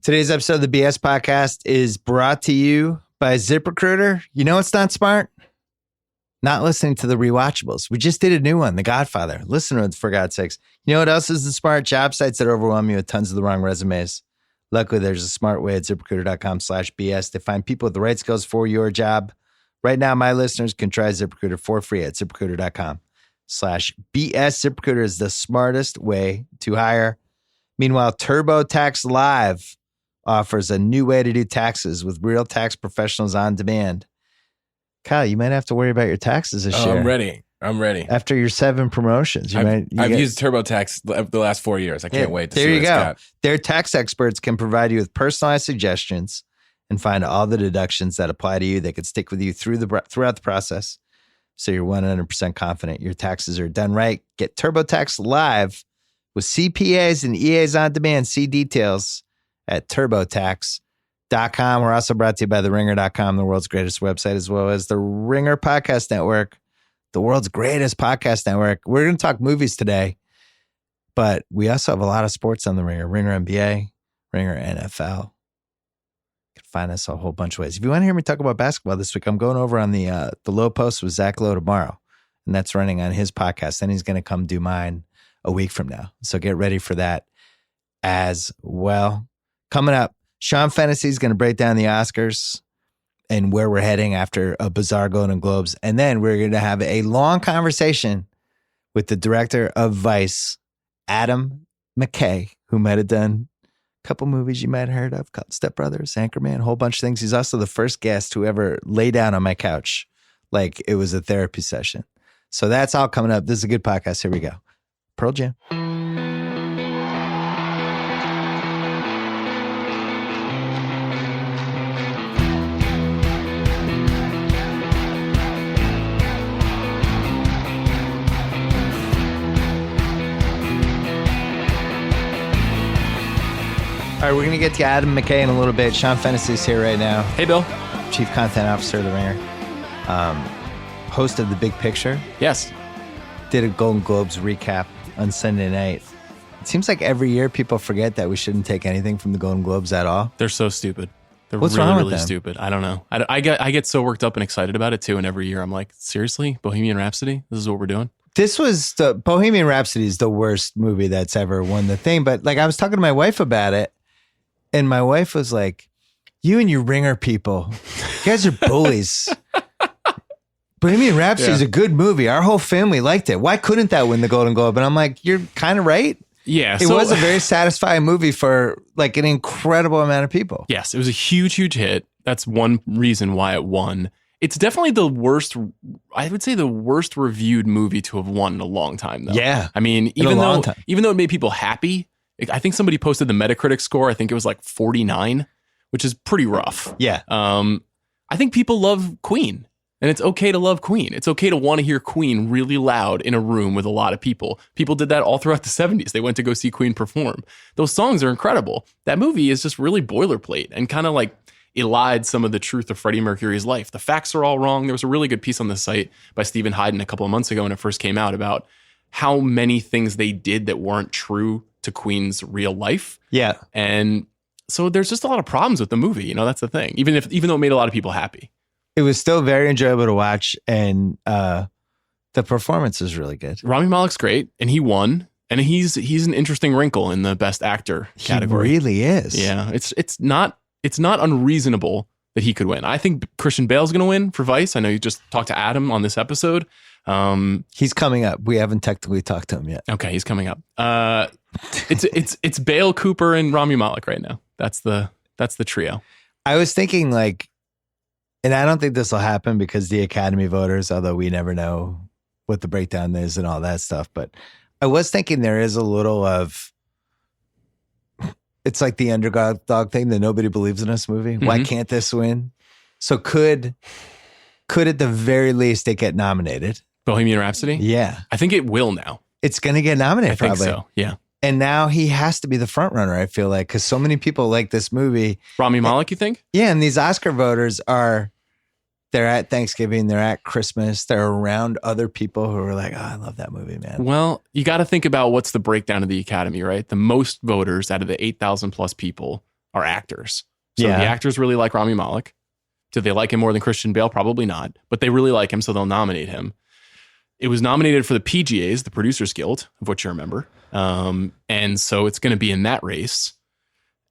Today's episode of the BS Podcast is brought to you by ZipRecruiter. You know what's not smart? Not listening to the rewatchables. We just did a new one, The Godfather. Listen to it, for God's sakes. You know what else is the smart? Job sites that overwhelm you with tons of the wrong resumes. Luckily, there's a smart way at ZipRecruiter.com/BS to find people with the right skills for your job. Right now, my listeners can try ZipRecruiter for free at ZipRecruiter.com/BS. ZipRecruiter is the smartest way to hire. Meanwhile, TurboTax Live offers a new way to do taxes with real tax professionals on demand. Kyle, you might have to worry about your taxes this year. I'm ready. After your 7 promotions, I've used TurboTax the last 4 years. I can't wait to see what it's got. Their tax experts can provide you with personalized suggestions and find all the deductions that apply to you that could stick with you throughout the process. So you're 100% confident your taxes are done right. Get TurboTax Live with CPAs and EAs on demand. See details at TurboTax.com. We're also brought to you by TheRinger.com, the world's greatest website, as well as the Ringer Podcast Network, the world's greatest podcast network. We're going to talk movies today, but we also have a lot of sports on the Ringer. Ringer NBA, Ringer NFL. You can find us a whole bunch of ways. If you want to hear me talk about basketball this week, I'm going over on the Low Post with Zach Lowe tomorrow, and that's running on his podcast. Then he's going to come do mine a week from now. So get ready for that as well. Coming up, Sean Fennessey is going to break down the Oscars and where we're heading after a bizarre Golden Globes. And then we're going to have a long conversation with the director of Vice, Adam McKay, who might have done a couple movies you might have heard of, Step Brothers, Anchorman, a whole bunch of things. He's also the first guest who ever lay down on my couch like it was a therapy session. So that's all coming up. This is a good podcast. Here we go. Pearl Jam. All right, we're going to get to Adam McKay in a little bit. Sean Fennessey's here right now. Hey, Bill. Chief Content Officer of The Ringer. Host of The Big Picture. Yes. Did a Golden Globes recap on Sunday night. It seems like every year people forget that we shouldn't take anything from the Golden Globes at all. They're so stupid. They're What's really, wrong with really them? stupid. I don't know. I get so worked up and excited about it too. And every year I'm like, seriously? Bohemian Rhapsody? This is what we're doing? This was the Bohemian Rhapsody is the worst movie that's ever won the thing. But like I was talking to my wife about it. And my wife was like, you and your Ringer people, you guys are bullies. Bohemian Rhapsody is a good movie. Our whole family liked it. Why couldn't that win the Golden Globe? And I'm like, you're kind of right. Yeah. It was a very satisfying movie for like an incredible amount of people. Yes, it was a huge, huge hit. That's one reason why it won. It's definitely the worst, I would say the worst reviewed movie to have won in a long time, though. Yeah. I mean, even though it made people happy, I think somebody posted the Metacritic score. I think it was like 49, which is pretty rough. Yeah. I think people love Queen, and it's okay to love Queen. It's okay to want to hear Queen really loud in a room with a lot of people. People did that all throughout the 70s. They went to go see Queen perform. Those songs are incredible. That movie is just really boilerplate and kind of like elide some of the truth of Freddie Mercury's life. The facts are all wrong. There was a really good piece on the site by Stephen Hyden a couple of months ago when it first came out about how many things they did that weren't true to Queen's real life. Yeah. And so there's just a lot of problems with the movie. You know, that's the thing. Even though it made a lot of people happy. It was still very enjoyable to watch. And the performance is really good. Rami Malek's great. And he won. And he's an interesting wrinkle in the best actor category. He really is. Yeah. It's not unreasonable that he could win. I think Christian Bale's going to win for Vice. I know you just talked to Adam on this episode. He's coming up. We haven't technically talked to him yet. Okay, he's coming up. It's Bale, Cooper, and Rami Malek right now. That's the trio. I was thinking like, and I don't think this will happen because the Academy voters, although we never know what the breakdown is and all that stuff, but I was thinking there is a little of, it's like the underdog thing that nobody believes in this movie. Mm-hmm. Why can't this win? So could at the very least it get nominated? Bohemian Rhapsody? Yeah. I think it will now. It's going to get nominated, I probably. think so, yeah. And now he has to be the front runner, I feel like, because so many people like this movie. Rami Malek, you think? Yeah, and these Oscar voters they're at Thanksgiving, they're at Christmas, they're around other people who are like, oh, I love that movie, man. Well, you got to think about what's the breakdown of the Academy, right? The most voters out of the 8,000 plus people are actors. So Yeah. the actors really like Rami Malek. Do they like him more than Christian Bale? Probably not. But they really like him, so they'll nominate him. It was nominated for the PGAs, the Producers Guild, of which you remember. And so it's going to be in that race.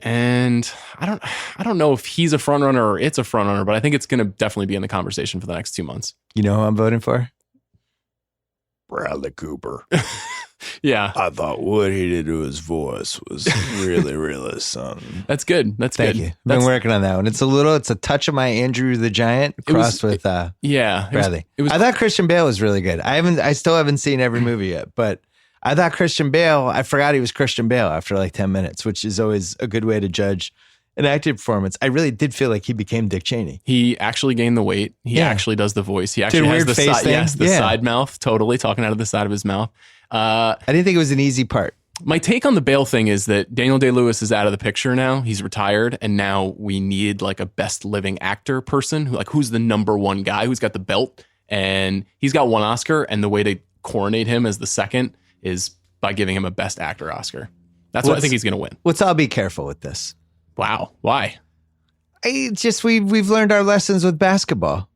And I don't know if he's a front runner or it's a front runner, but I think it's going to definitely be in the conversation for the next 2 months. You know who I'm voting for? Bradley Cooper. Yeah. I thought what he did to his voice was really, really something. That's good. That's Thank good. you. I've been working on that one. It's a touch of my Andrew the Giant crossed with Bradley. I thought Christian Bale was really good. I still haven't seen every movie yet, but I thought Christian Bale, I forgot he was Christian Bale after like 10 minutes, which is always a good way to judge an acting performance. I really did feel like he became Dick Cheney. He actually gained the weight. He actually does the voice. He actually has the side mouth, totally talking out of the side of his mouth. I didn't think it was an easy part. My take on the Bale thing is that Daniel Day-Lewis is out of the picture now. He's retired, and now we need like a best living actor person who's the number one guy who's got the belt, and he's got one Oscar, and the way to coronate him as the second is by giving him a best actor Oscar. That's what I think he's going to win. Let's all be careful with this. Wow. Why? We've learned our lessons with basketball.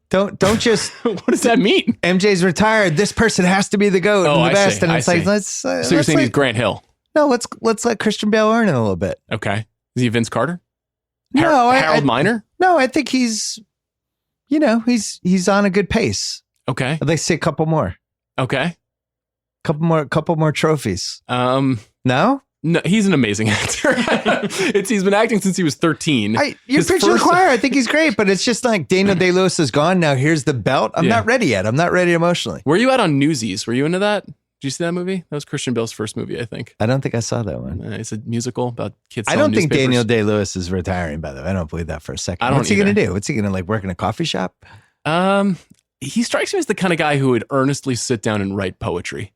Don't just. What does that mean? MJ's retired. This person has to be the GOAT and the best. See, and it's like, let's. So you're saying he's Grant Hill? No, let's let Christian Bale earn it a little bit. Okay. Is he Vince Carter? No, Harold Miner? No, I think he's on a good pace. Okay. I'd like to see a couple more. Okay. Couple more trophies. No, he's an amazing actor. He's been acting since he was 13. You're preaching to the choir. I think he's great, but it's just like Daniel Day-Lewis is gone. Now here's the belt. I'm not ready yet. I'm not ready emotionally. Were you out on Newsies? Were you into that? Did you see that movie? That was Christian Bale's first movie, I think. I don't think I saw that one. It's a musical about kids. I don't think Daniel Day-Lewis is retiring, by the way. I don't believe that for a second. What's he going to do? What's he going to work in a coffee shop? He strikes me as the kind of guy who would earnestly sit down and write poetry.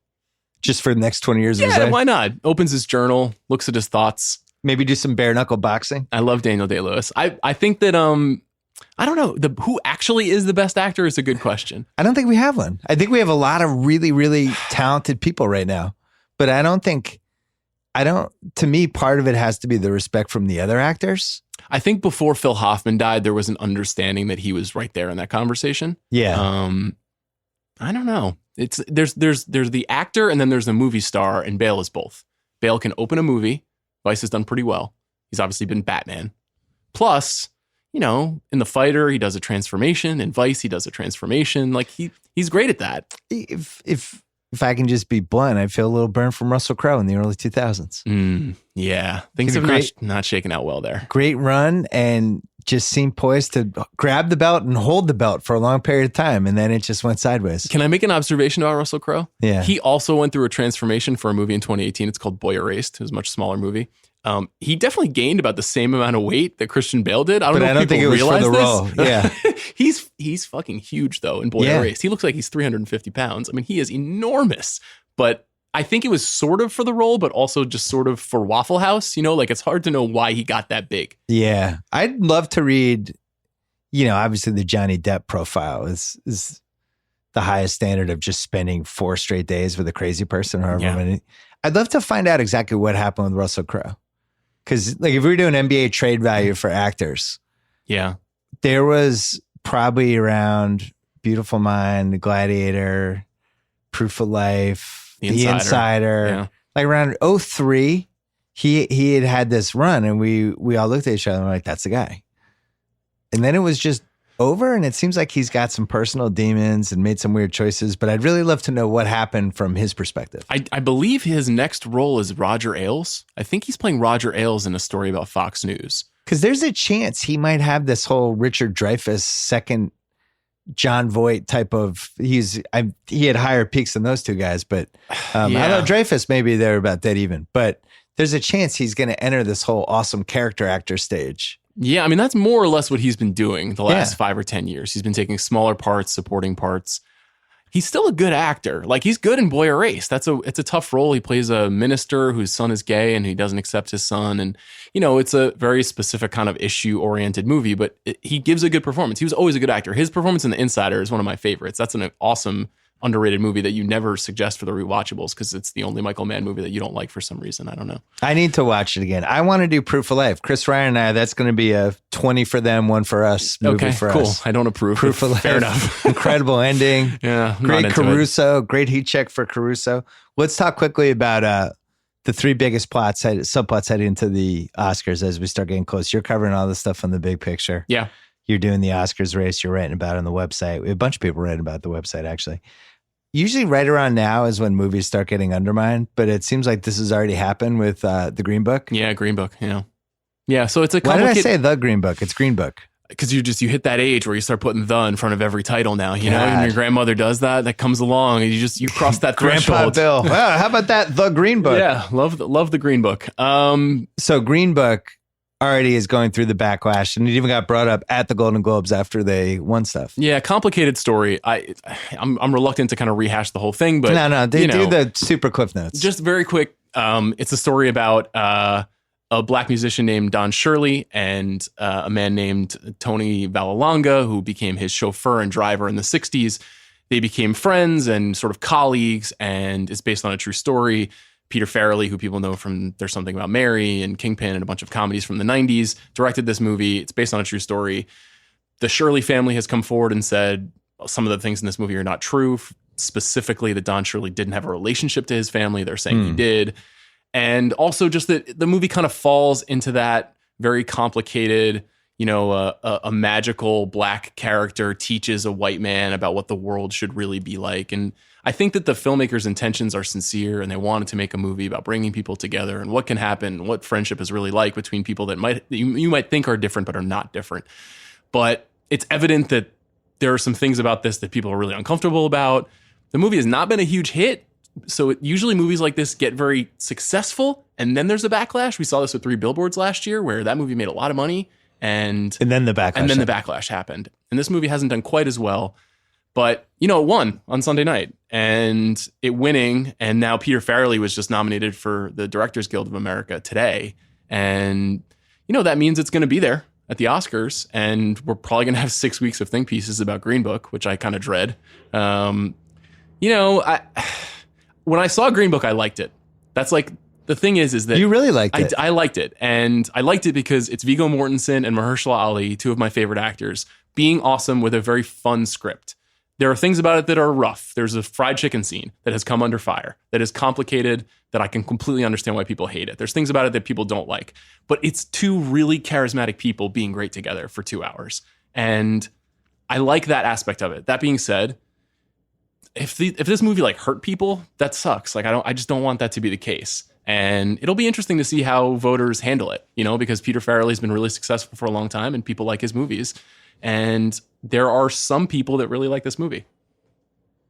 Just for the next 20 years of his life? life? Why not? Opens his journal, looks at his thoughts. Maybe do some bare knuckle boxing. I love Daniel Day-Lewis. I think that, I don't know, who actually is the best actor is a good question. I don't think we have one. I think we have a lot of really, really talented people right now. But to me, part of it has to be the respect from the other actors. I think before Phil Hoffman died, there was an understanding that he was right there in that conversation. Yeah. I don't know. There's the actor and then there's the movie star, and Bale is both. Bale can open a movie. Vice has done pretty well. He's obviously been Batman. Plus, in The Fighter, he does a transformation. In Vice, he does a transformation. Like he's great at that. If I can just be blunt, I feel a little burned from Russell Crowe in the early 2000s. Yeah, things have not shaken out well there. Great run, and just seemed poised to grab the belt and hold the belt for a long period of time, and then it just went sideways. Can I make an observation about Russell Crowe? Yeah. He also went through a transformation for a movie in 2018. It's called Boy Erased. It was a much smaller movie. He definitely gained about the same amount of weight that Christian Bale did. I don't think it was for the role. Yeah. He's fucking huge though in Boy Erased. He looks like he's 350 pounds. I mean, he is enormous, but I think it was sort of for the role, but also just sort of for Waffle House. It's hard to know why he got that big. Yeah. I'd love to read, obviously the Johnny Depp profile is the highest standard of just spending 4 straight days with a crazy person or however many. I'd love to find out exactly what happened with Russell Crowe. Because if we were doing NBA trade value for actors, there was probably around Beautiful Mind, Gladiator, Proof of Life, The Insider. Like around 2003, he had this run, and we all looked at each other and were like, that's the guy. And then it was just over, and it seems like he's got some personal demons and made some weird choices, but I'd really love to know what happened from his perspective. I believe his next role is Roger Ailes. I think he's playing Roger Ailes in a story about Fox News. Because there's a chance he might have this whole Richard Dreyfuss second John Voight type of, he had higher peaks than those two guys, but I know Dreyfuss, maybe they're about dead even, but there's a chance he's going to enter this whole awesome character actor stage. Yeah, I mean, that's more or less what he's been doing the last 5 or 10 years. He's been taking smaller parts, supporting parts. He's still a good actor. Like, he's good in Boy Erased. It's a tough role. He plays a minister whose son is gay and he doesn't accept his son. And, it's a very specific kind of issue-oriented movie, but he gives a good performance. He was always a good actor. His performance in The Insider is one of my favorites. That's an awesome underrated movie that you never suggest for the rewatchables because it's the only Michael Mann movie that you don't like for some reason. I don't know. I need to watch it again. I want to do Proof of Life. Chris Ryan and I, that's going to be a 20 for them, 1 for us movie for cool. us. I don't approve. Proof of Life. Fair enough. Incredible ending. Yeah. Great Caruso. Great heat check for Caruso. Let's talk quickly about the 3 biggest subplots heading into the Oscars as we start getting close. You're covering all this stuff on the big picture. Yeah. You're doing the Oscars race. You're writing about it on the website. We have a bunch of people writing about the website, actually. Usually right around now is when movies start getting undermined, but it seems like this has already happened with the Green Book. Yeah, Green Book. Yeah, so it's a complicated... Why did I say the Green Book? It's Green Book. Because you hit that age where you start putting the in front of every title now, you know, and your grandmother does that comes along and you cross that threshold. Grandpa Bill. Wow, how about that? The Green Book. Yeah, love the Green Book. So Green Book already is going through the backlash, and it even got brought up at the Golden Globes after they won stuff. Yeah, complicated story. I'm reluctant to kind of rehash the whole thing, but they do the super cliff notes. Just very quick. It's a story about a black musician named Don Shirley and a man named Tony Vallelonga, who became his chauffeur and driver in the 60s. They became friends and sort of colleagues, and it's based on a true story. Peter Farrelly, who people know from There's Something About Mary and Kingpin and a bunch of comedies from the 90s, directed this movie. It's based on a true story. The Shirley family has come forward and said some of the things in this movie are not true, specifically that Don Shirley didn't have a relationship to his family. They're saying he did. And also just that the movie kind of falls into that very complicated, a magical black character teaches a white man about what the world should really be like. And I think that the filmmakers' intentions are sincere and they wanted to make a movie about bringing people together and what can happen, what friendship is really like between people that you might think are different but are not different. But it's evident that there are some things about this that people are really uncomfortable about. The movie has not been a huge hit. So usually movies like this get very successful and then there's a backlash. We saw this with 3 Billboards last year where that movie made a lot of money and then the backlash happened. And this movie hasn't done quite as well. But, it won on Sunday night and it winning. And now Peter Farrelly was just nominated for the Directors Guild of America today. And, that means it's going to be there at the Oscars. And we're probably going to have 6 weeks of think pieces about Green Book, which I kind of dread. When I saw Green Book, I liked it. That's like, the thing is that... You really liked it. I liked it. And I liked it because it's Viggo Mortensen and Mahershala Ali, 2 of my favorite actors, being awesome with a very fun script. There are things about it that are rough. There's a fried chicken scene that has come under fire, that is complicated, that I can completely understand why people hate it. There's things about it that people don't like. But it's 2 really charismatic people being great together for 2 hours. And I like that aspect of it. That being said, if this movie hurt people, that sucks. I just don't want that to be the case. And it'll be interesting to see how voters handle it, because Peter Farrelly's been really successful for a long time and people like his movies. And there are some people that really like this movie.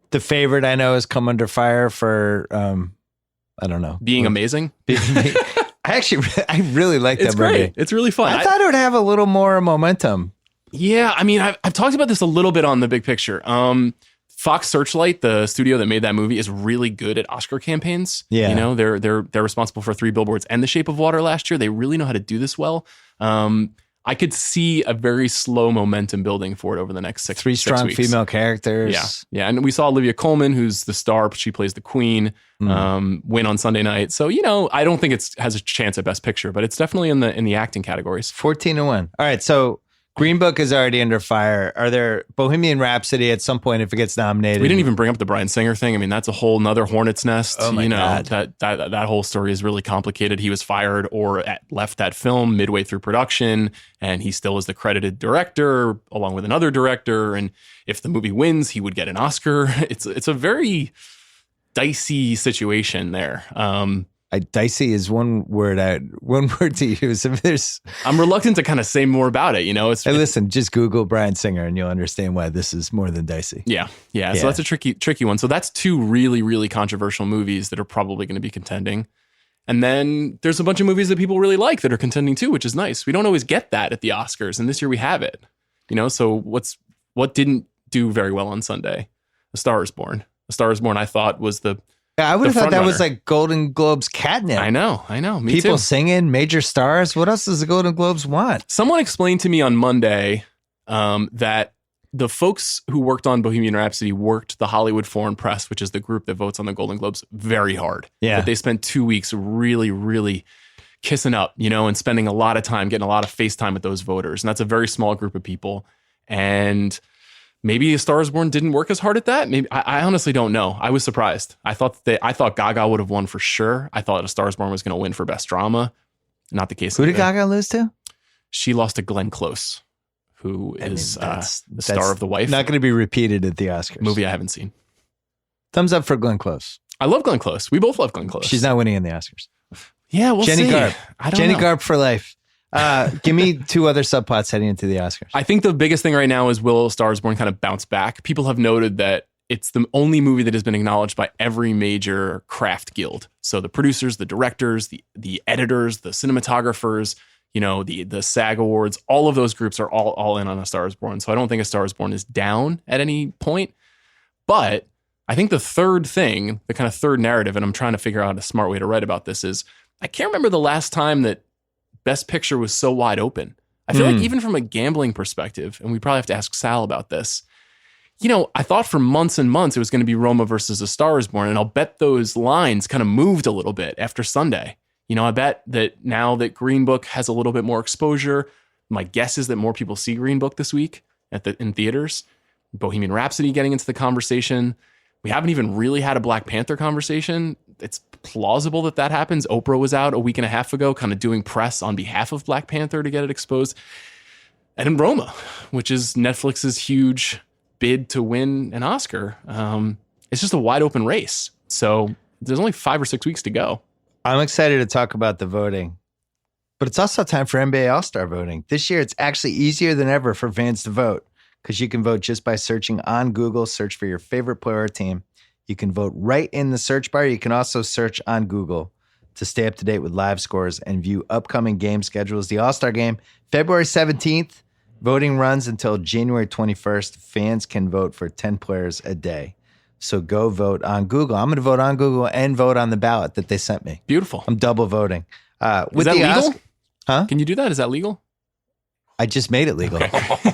The favorite I know has come under fire for, I don't know. Being amazing. I really like that movie. Great. It's really fun. I thought it would have a little more momentum. Yeah. I mean, I've talked about this a little bit on the big picture. Fox Searchlight, the studio that made that movie, is really good at Oscar campaigns. Yeah. They're responsible for 3 Billboards and The Shape of Water last year. They really know how to do this well. I could see a very slow momentum building for it over the next 6 weeks. 3 strong female characters. Yeah. And we saw Olivia Colman, who's the star, she plays the queen, win on Sunday night. So, I don't think it has a chance at Best Picture, but it's definitely in the acting categories. 14-1. All right, so Green Book is already under fire. Are there Bohemian Rhapsody at some point if it gets nominated? We didn't even bring up the Bryan Singer thing. I mean, that's a whole nother hornet's nest. Oh my God. That whole story is really complicated. He was fired or left that film midway through production, and he still is the credited director along with another director. And if the movie wins, he would get an Oscar. It's a very dicey situation there. Dicey is one word to use. I'm reluctant to kind of say more about it. Hey, listen, just Google Bryan Singer and you'll understand why this is more than dicey. Yeah. So that's a tricky one. So that's 2 really, really controversial movies that are probably going to be contending. And then there's a bunch of movies that people really like that are contending too, which is nice. We don't always get that at the Oscars, and this year we have it. So what didn't do very well on Sunday? A Star is Born. A Star is Born, I thought, was the... Yeah, I would have thought that was like Golden Globes catnip. I know. Me People too. singing, major stars. What else does the Golden Globes want? Someone explained to me on Monday that the folks who worked on Bohemian Rhapsody worked the Hollywood Foreign Press, which is the group that votes on the Golden Globes, very hard. Yeah. But they spent 2 weeks really, really kissing up, and spending a lot of time, getting a lot of FaceTime with those voters. And that's a very small group of people. And maybe A Star Is Born didn't work as hard at that. Maybe I honestly don't know. I was surprised. I thought Gaga would have won for sure. I thought A Star Is Born was going to win for Best Drama. Not the case. Who did Gaga lose to? She lost to Glenn Close, who is the star of The Wife. Not going to be repeated at the Oscars. Movie I haven't seen. Thumbs up for Glenn Close. I love Glenn Close. We both love Glenn Close. She's not winning in the Oscars. Yeah, we'll Jenny see. Garp. I don't Jenny know. Garp for life. Give me two other subplots heading into the Oscars. I think the biggest thing right now is will A Star Is Born kind of bounce back. People have noted that it's the only movie that has been acknowledged by every major craft guild. So the producers, the directors, the editors, the cinematographers, the SAG Awards, all of those groups are all in on A Star Is Born. So I don't think A Star Is Born is down at any point. But I think the third thing, the kind of third narrative, and I'm trying to figure out a smart way to write about this, is I can't remember the last time that Best Picture was so wide open. I feel like even from a gambling perspective, and we probably have to ask Sal about this, I thought for months and months it was going to be Roma versus A Star Is Born, and I'll bet those lines kind of moved a little bit after Sunday. I bet that now that Green Book has a little bit more exposure, my guess is that more people see Green Book this week in theaters. Bohemian Rhapsody getting into the conversation. We haven't even really had a Black Panther conversation. It's plausible that happens. Oprah was out a week and a half ago kind of doing press on behalf of Black Panther to get it exposed. And in Roma, which is Netflix's huge bid to win an Oscar, it's just a wide open race. So there's only 5 or 6 weeks to go. I'm excited to talk about the voting, but it's also time for NBA All-Star voting. This year, it's actually easier than ever for fans to vote because you can vote just by searching on Google, search for your favorite player or team. You can vote right in the search bar. You can also search on Google to stay up to date with live scores and view upcoming game schedules. The All-Star Game, February 17th. Voting runs until January 21st. Fans can vote for 10 players a day. So go vote on Google. I'm going to vote on Google and vote on the ballot that they sent me. Beautiful. I'm double voting. Is that legal? Huh? Can you do that? Is that legal? I just made it legal. Okay.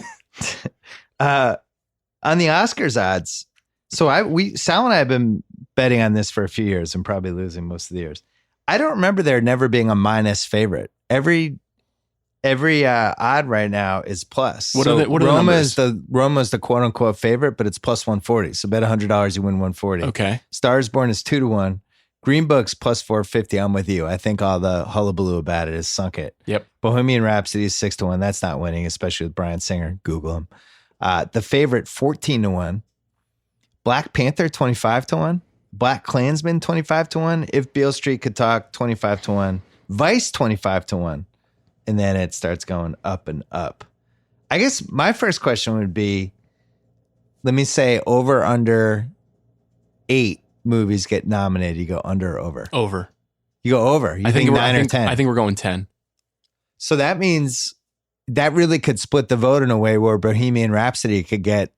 On the Oscars odds, so Sal and I have been betting on this for a few years and probably losing most of the years. I don't remember there never being a minus favorite. Every odd right now is plus. What are the numbers? Roma's the quote unquote favorite, but it's plus 140. So bet $100 you win 140. Okay. Star Is Born is 2-1. Green Book's plus 450. I'm with you. I think all the hullabaloo about it has sunk it. Yep. Bohemian Rhapsody is 6-1. That's not winning, especially with Bryan Singer. Google him. The favorite 14-1. Black Panther 25-1. Black Klansman 25-1. If Beale Street Could Talk 25-1. Vice 25-1. And then it starts going up and up. I guess my first question would be, let me say over under 8 movies get nominated. You go under or over? Over. You go over. You think 9 or 10? I think we're going 10. So that means that really could split the vote in a way where Bohemian Rhapsody could get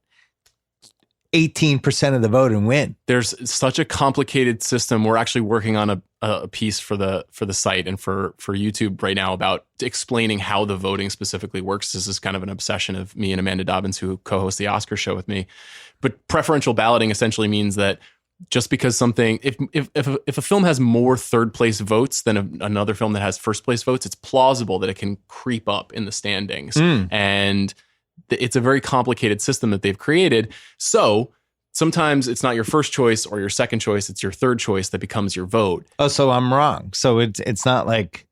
18% of the vote and win. There's such a complicated system. We're actually working on a piece for the site and for YouTube right now about explaining how the voting specifically works. This is kind of an obsession of me and Amanda Dobbins, who co-hosts the Oscar show with me. But preferential balloting essentially means that just because something, if a film has more third place votes than another film that has first place votes, it's plausible that it can creep up in the standings. And it's a very complicated system that they've created. So sometimes it's not your first choice or your second choice. It's your third choice that becomes your vote. Oh, so I'm wrong. So it's not like,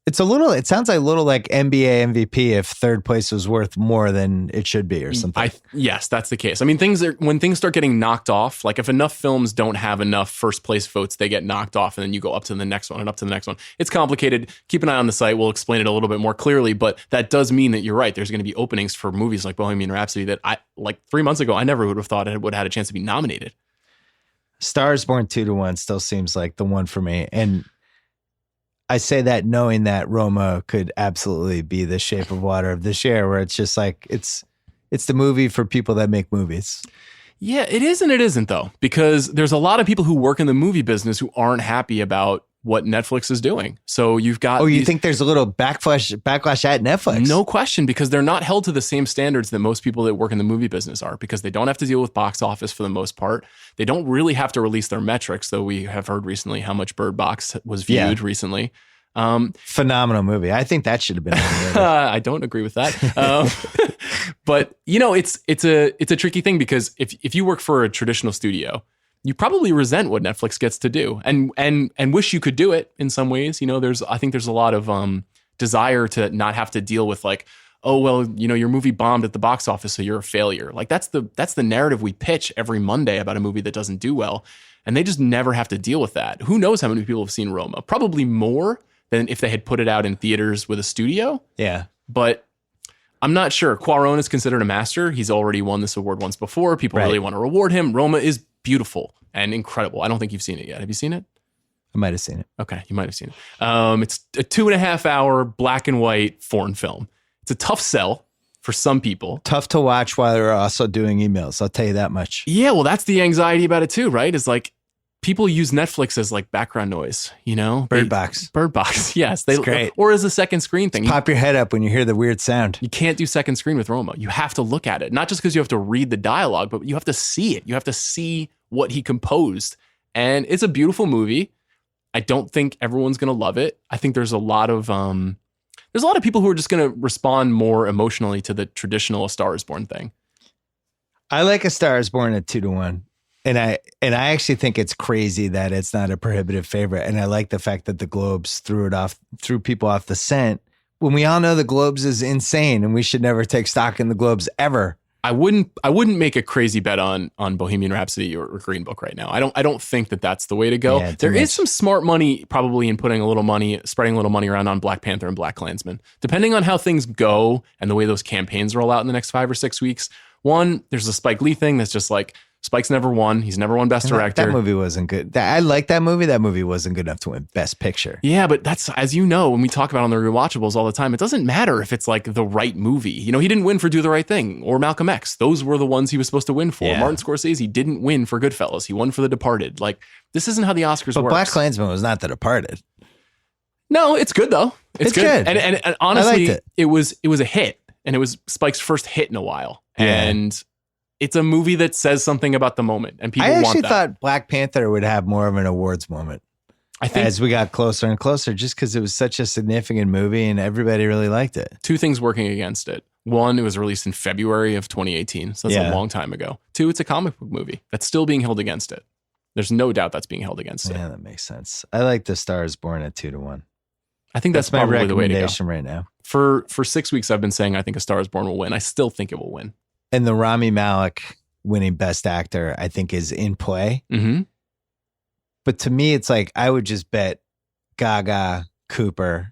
it sounds like a little like NBA MVP if third place was worth more than it should be or something. Yes, that's the case. I mean, when things start getting knocked off, like if enough films don't have enough first place votes, they get knocked off and then you go up to the next one and up to the next one. It's complicated. Keep an eye on the site. We'll explain it a little bit more clearly, but that does mean that you're right. There's going to be openings for movies like Bohemian Rhapsody that like 3 months ago, I never would have thought it would have had a chance to be nominated. Star Is Born 2-1 still seems like the one for me. And I say that knowing that Roma could absolutely be the Shape of Water of this year, where it's just like, it's the movie for people that make movies. Yeah, it is and it isn't though, because there's a lot of people who work in the movie business who aren't happy about what Netflix is doing. So you've got you think there's a little backlash at Netflix? No question, because they're not held to the same standards that most people that work in the movie business are, because they don't have to deal with box office for the most part. They don't really have to release their metrics, though we have heard recently how much Bird Box was viewed recently. Phenomenal movie. I think that should have been I don't agree with that. But it's a tricky thing, because if you work for a traditional studio, you probably resent what Netflix gets to do and wish you could do it in some ways. I think there's a lot of desire to not have to deal with like, oh, well, your movie bombed at the box office, so you're a failure. Like that's the narrative we pitch every Monday about a movie that doesn't do well. And they just never have to deal with that. Who knows how many people have seen Roma? Probably more than if they had put it out in theaters with a studio. Yeah. But I'm not sure. Cuarón is considered a master. He's already won this award once before. People really want to reward him. Roma is beautiful and incredible. I don't think you've seen it yet. Have you seen it? I might have seen it. Okay, you might have seen it. It's a 2.5 hour black and white foreign film. It's a tough sell for some people. Tough to watch while they're also doing emails. I'll tell you that much. Yeah, well, that's the anxiety about it too, right? Is like people use Netflix as like background noise, Bird Box, yes. It's great. Or as a second screen thing. Pop your head up when you hear the weird sound. You can't do second screen with Roma. You have to look at it. Not just because you have to read the dialogue, but you have to see it. You have to see what he composed. And it's a beautiful movie. I don't think everyone's going to love it. I think there's a lot of people who are just going to respond more emotionally to the traditional A Star Is Born thing. I like A Star Is Born at 2-1. And I actually think it's crazy that it's not a prohibitive favorite. And I like the fact that the Globes threw people off the scent when we all know the Globes is insane and we should never take stock in the Globes ever. I wouldn't make a crazy bet on Bohemian Rhapsody or Green Book right now. I don't think that that's the way to go. Yeah, there is some smart money probably in spreading a little money around on Black Panther and Black Klansman. Depending on how things go and the way those campaigns roll out in the next 5 or 6 weeks. One, there's a Spike Lee thing that's just like, Spike's never won. He's never won Best Director. That movie wasn't good. I like that movie. That movie wasn't good enough to win Best Picture. Yeah, but that's, as you know, when we talk about on the rewatchables all the time, it doesn't matter if it's like the right movie. He didn't win for Do the Right Thing or Malcolm X. Those were the ones he was supposed to win for. Yeah. Martin Scorsese didn't win for Goodfellas. He won for The Departed. Like, this isn't how the Oscars work. But Black Klansman was not The Departed. No, it's good though. It's good. And honestly, it was a hit, and it was Spike's first hit in a while. Yeah. And it's a movie that says something about the moment, and people want that. I actually thought Black Panther would have more of an awards moment. I think as we got closer and closer, just because it was such a significant movie and everybody really liked it. 2 things working against it. 1, it was released in February of 2018, so that's a long time ago. 2, it's a comic book movie that's still being held against it. There's no doubt that's being held against it. Yeah, that makes sense. I like The Star Is Born at 2-1. I think that's my recommendation right now. For 6 weeks, I've been saying I think A Star Is Born will win. I still think it will win. And the Rami Malek winning Best Actor, I think, is in play. Mm-hmm. But to me, it's like I would just bet Gaga, Cooper,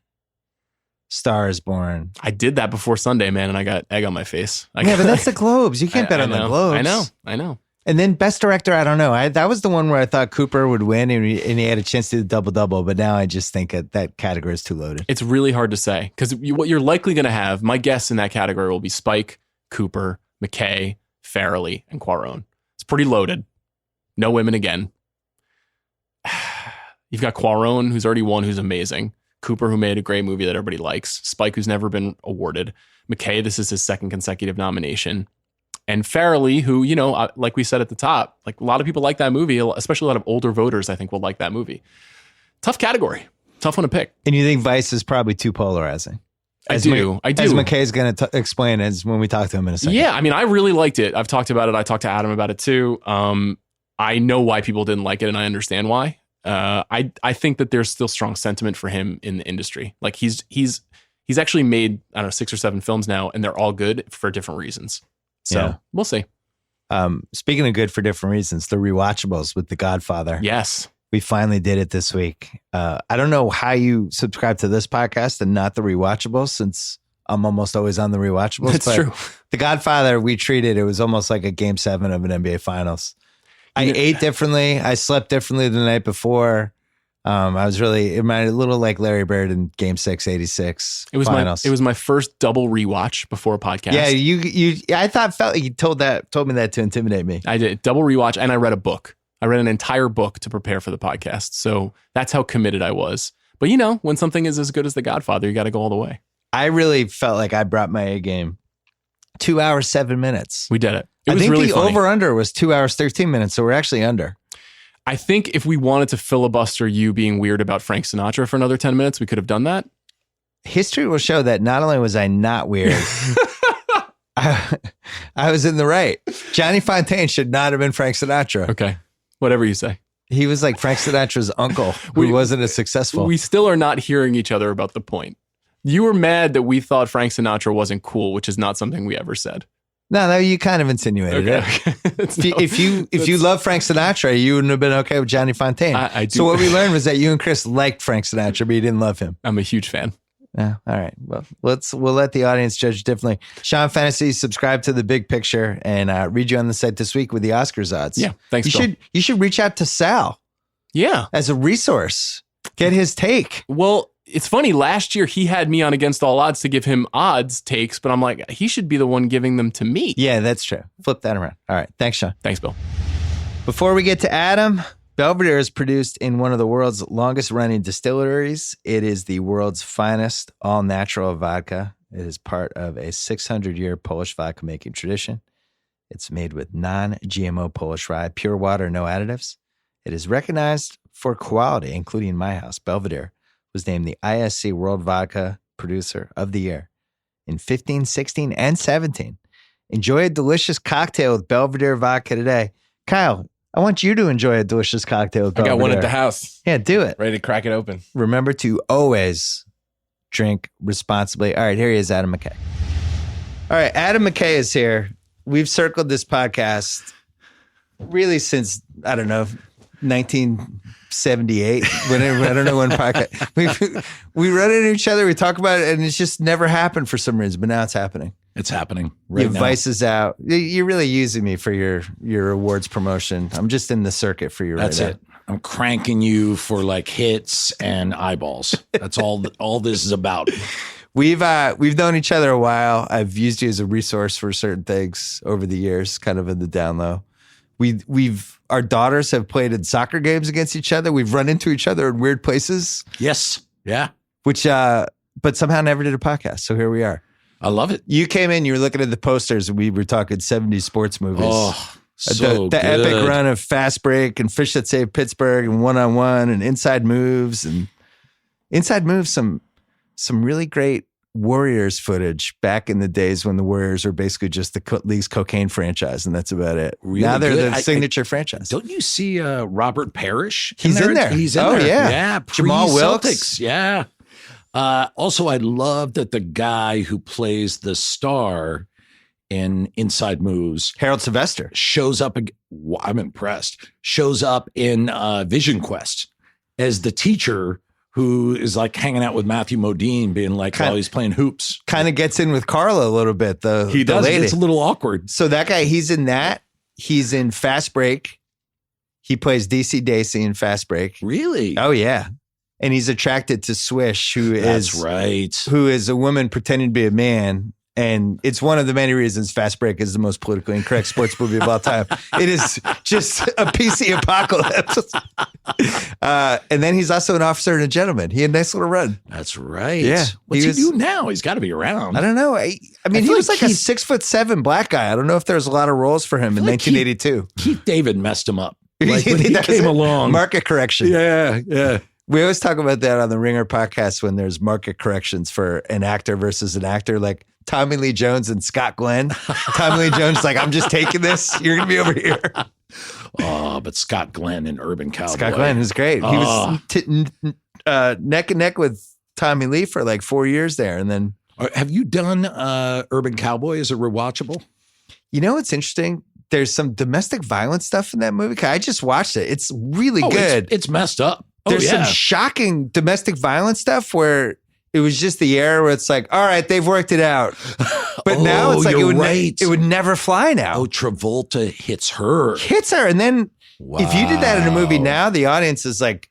Star Is Born. I did that before Sunday, man, and I got egg on my face. But that's the Globes. You can't bet on the Globes. I know. And then Best Director, I don't know. That was the one where I thought Cooper would win, and he had a chance to do the double-double. But now I just think that category is too loaded. It's really hard to say, because what you're likely going to have, my guess in that category will be Spike, Cooper, McKay, Farrelly, and Cuarón. It's pretty loaded. No women again. You've got Cuarón, who's already won, who's amazing. Cooper, who made a great movie that everybody likes. Spike, who's never been awarded. McKay, this is his 2nd consecutive nomination. And Farrelly, who, like we said at the top, like a lot of people like that movie, especially a lot of older voters, I think, will like that movie. Tough category. Tough one to pick. And you think Vice is probably too polarizing? I do. As McKay's going to explain as when we talk to him in a second. Yeah, I mean, I really liked it. I've talked about it. I talked to Adam about it too. I know why people didn't like it, and I understand why. I think that there's still strong sentiment for him in the industry. Like he's actually made, 6 or 7 films now, and they're all good for different reasons. So We'll see. Speaking of good for different reasons, the rewatchables with The Godfather. Yes. We finally did it this week. I don't know how you subscribe to this podcast and not the rewatchables, since I'm almost always on the rewatchables. That's true. The Godfather, it was almost like a game 7 of an NBA Finals. I ate differently. I slept differently the night before. I was really, a little like Larry Bird in Game 6, 86 Finals. It was my first double rewatch before a podcast. Yeah, I thought you told me that to intimidate me. I did double rewatch, and I read a book. I read an entire book to prepare for the podcast. So that's how committed I was. But when something is as good as The Godfather, you got to go all the way. I really felt like I brought my A game. 2 hours, 7 minutes. We did it. I think really the funny. over-under was 2 hours, 13 minutes. So we're actually under. I think if we wanted to filibuster you being weird about Frank Sinatra for another 10 minutes, we could have done that. History will show that not only was I not weird, I was in the right. Johnny Fontaine should not have been Frank Sinatra. Okay. Whatever you say. He was like Frank Sinatra's uncle who wasn't as successful. We still are not hearing each other about the point. You were mad that we thought Frank Sinatra wasn't cool, which is not something we ever said. No, you kind of insinuated it. If you love Frank Sinatra, you wouldn't have been okay with Johnny Fontaine. I do. So what we learned was that you and Chris liked Frank Sinatra, but you didn't love him. I'm a huge fan. Yeah. All right. Well, we'll let the audience judge differently. Sean Fennessey, subscribe to The Big Picture and read you on the site this week with the Oscars odds. Yeah. Thanks, Bill. You should reach out to Sal. Yeah. As a resource. Get his take. Well, it's funny. Last year, he had me on Against All Odds to give him odds takes, but I'm like, he should be the one giving them to me. Yeah, that's true. Flip that around. All right. Thanks, Sean. Thanks, Bill. Before we get to Adam, Belvedere is produced in one of the world's longest running distilleries. It is the world's finest all-natural vodka. It is part of a 600-year Polish vodka making tradition. It's made with non-GMO Polish rye, pure water, no additives. It is recognized for quality, including my house. Belvedere was named the ISC World Vodka Producer of the Year in 15, 16, and 17. Enjoy a delicious cocktail with Belvedere vodka today. Kyle, I want you to enjoy a delicious cocktail with Belvedere. I got one at the house. Yeah, do it. Ready to crack it open. Remember to always drink responsibly. All right, here he is, Adam McKay. All right, Adam McKay is here. We've circled this podcast really since, I don't know, 1978. Whenever, I don't know when podcast. We run into each other, we talk about it, and it's just never happened for some reason, but now it's happening. It's happening Your now. Vice is out. You're really using me for your awards promotion. I'm just in the circuit for you. That's it. I'm cranking you for like hits and eyeballs. That's all this is about. We've known each other a while. I've used you as a resource for certain things over the years, kind of in the down low. Our daughters have played in soccer games against each other. We've run into each other in weird places. Yes. Yeah. But somehow never did a podcast. So here we are. I love it. You came in, you were looking at the posters, and we were talking 70s sports movies. Oh, so the good. epic run of Fast Break and Fish That Saved Pittsburgh and One on One and Inside Moves, some really great Warriors footage back in the days when the Warriors were basically just the league's cocaine franchise, and that's about it. Really now they're good. the signature franchise. Don't you see Robert Parrish? He's in there. He's in there. there. Yeah. Yeah. Jamal Wilkes. Celtics. Yeah. Also, I love that the guy who plays the star in Inside Moves, Harold Sylvester, shows up. I'm impressed. Shows up in Vision Quest as the teacher who is like hanging out with Matthew Modine, being like, while he's playing hoops. Kind of gets in with Carla a little bit. He does. Lady. It's a little awkward. So that guy, he's in that. He's in Fast Break. He plays DC Dacey in Fast Break. Really? Oh yeah. And he's attracted to Swish, who is a woman pretending to be a man. And it's one of the many reasons Fast Break is the most politically incorrect sports movie of all time. It is just a PC apocalypse. And then he's also an officer and a gentleman. He had a nice little run. That's right. Yeah. What's he do now? He's got to be around. I don't know. I mean, he was like a 6'7" black guy. I don't know if there's a lot of roles for him in 1982. Keith David messed him up. Like when he came along. Market correction. Yeah, yeah. We always talk about that on the Ringer podcast when there's market corrections for an actor versus an actor, like Tommy Lee Jones and Scott Glenn. Tommy Lee Jones like, I'm just taking this. You're going to be over here. Oh, but Scott Glenn in Urban Cowboy. Scott Glenn is great. He was neck and neck with Tommy Lee for like 4 years there. And then. Have you done Urban Cowboy as a rewatchable? You know what's interesting? There's some domestic violence stuff in that movie. I just watched it. It's really good. It's messed up. There's some shocking domestic violence stuff where it was just the era where it's like, all right, they've worked it out. But now it's like it would never fly now. Oh, Travolta hits her. And then if you did that in a movie now, the audience is like,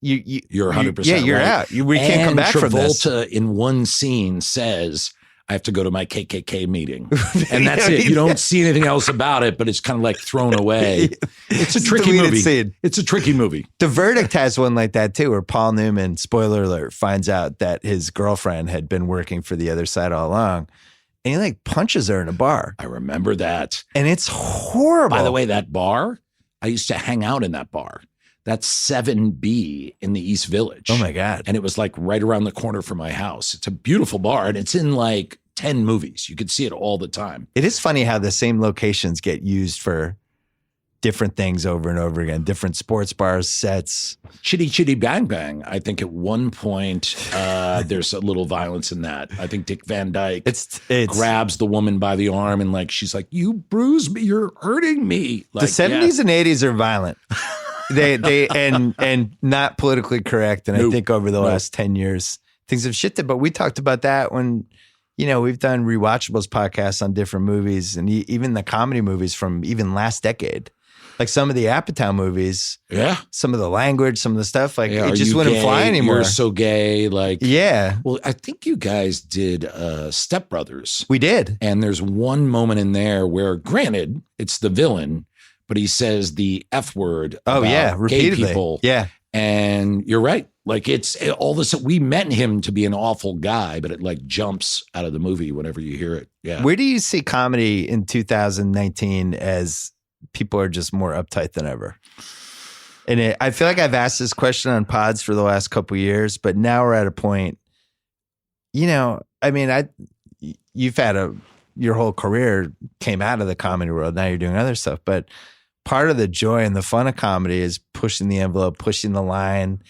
you're 100% Yeah, you're right. out. We can't come back from this. Travolta in one scene says, I have to go to my KKK meeting. And that's it. You don't see anything else about it, but it's kind of like thrown away. It's a tricky movie. It's a tricky movie. The Verdict has one like that too, where Paul Newman, spoiler alert, finds out that his girlfriend had been working for the other side all along. And he like punches her in a bar. I remember that. And it's horrible. By the way, that bar, I used to hang out in that bar. That's 7B in the East Village. Oh my God. And it was like right around the corner from my house. It's a beautiful bar and it's in like 10 movies. You could see it all the time. It is funny how the same locations get used for different things over and over again, different sports bars, sets. Chitty Chitty Bang Bang. I think at one point there's a little violence in that. I think Dick Van Dyke It's grabs the woman by the arm and like she's like, "You bruised me, you're hurting me." Like, the 70s and 80s are violent. They and not politically correct. And I think over the last 10 years, things have shifted. But we talked about that when, we've done Rewatchables podcasts on different movies and even the comedy movies from even last decade. Like some of the Apatow movies, some of the language, some of the stuff, like it just wouldn't fly anymore. You're so gay, like Well, I think you guys did Step Brothers. We did, and there's one moment in there where, granted, it's the villain, but he says the F word. Repeatedly. Gay people. Yeah, and you're right. Like it's all this. We meant him to be an awful guy, but it like jumps out of the movie whenever you hear it. Yeah. Where do you see comedy in 2019 as people are just more uptight than ever? And I feel like I've asked this question on pods for the last couple of years, but now we're at a point, you've had your whole career came out of the comedy world. Now you're doing other stuff, but part of the joy and the fun of comedy is pushing the envelope, pushing the line,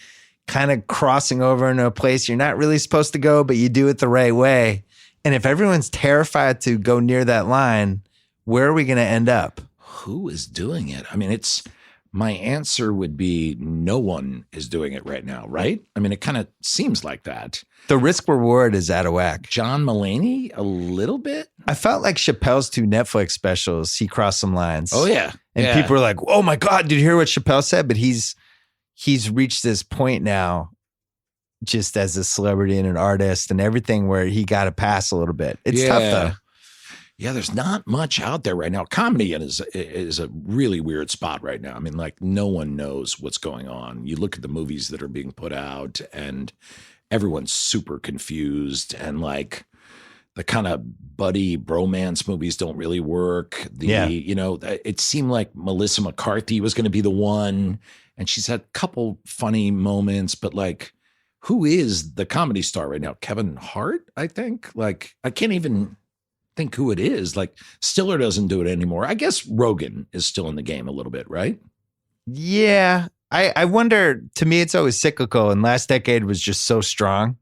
kind of crossing over into a place you're not really supposed to go, but you do it the right way. And if everyone's terrified to go near that line, where are we going to end up? Who is doing it? I mean, my answer would be no one is doing it right now, right? I mean, it kind of seems like that. The risk reward is out of whack. John Mulaney, a little bit. I felt like Chappelle's 2 Netflix specials, he crossed some lines. Oh, yeah. And people were like, oh my God, did you hear what Chappelle said? But he's reached this point now, just as a celebrity and an artist and everything, where he got to pass a little bit. It's tough though. Yeah, there's not much out there right now. Comedy is a really weird spot right now. I mean, like no one knows what's going on. You look at the movies that are being put out and everyone's super confused, and like the kind of buddy bromance movies don't really work. It seemed like Melissa McCarthy was going to be the one, and she's had a couple funny moments, but like, who is the comedy star right now? Kevin Hart, I think. Like, I can't even think who it is. Like, Stiller doesn't do it anymore. I guess Rogan is still in the game a little bit, right? Yeah. I wonder, to me, it's always cyclical, and last decade was just so strong.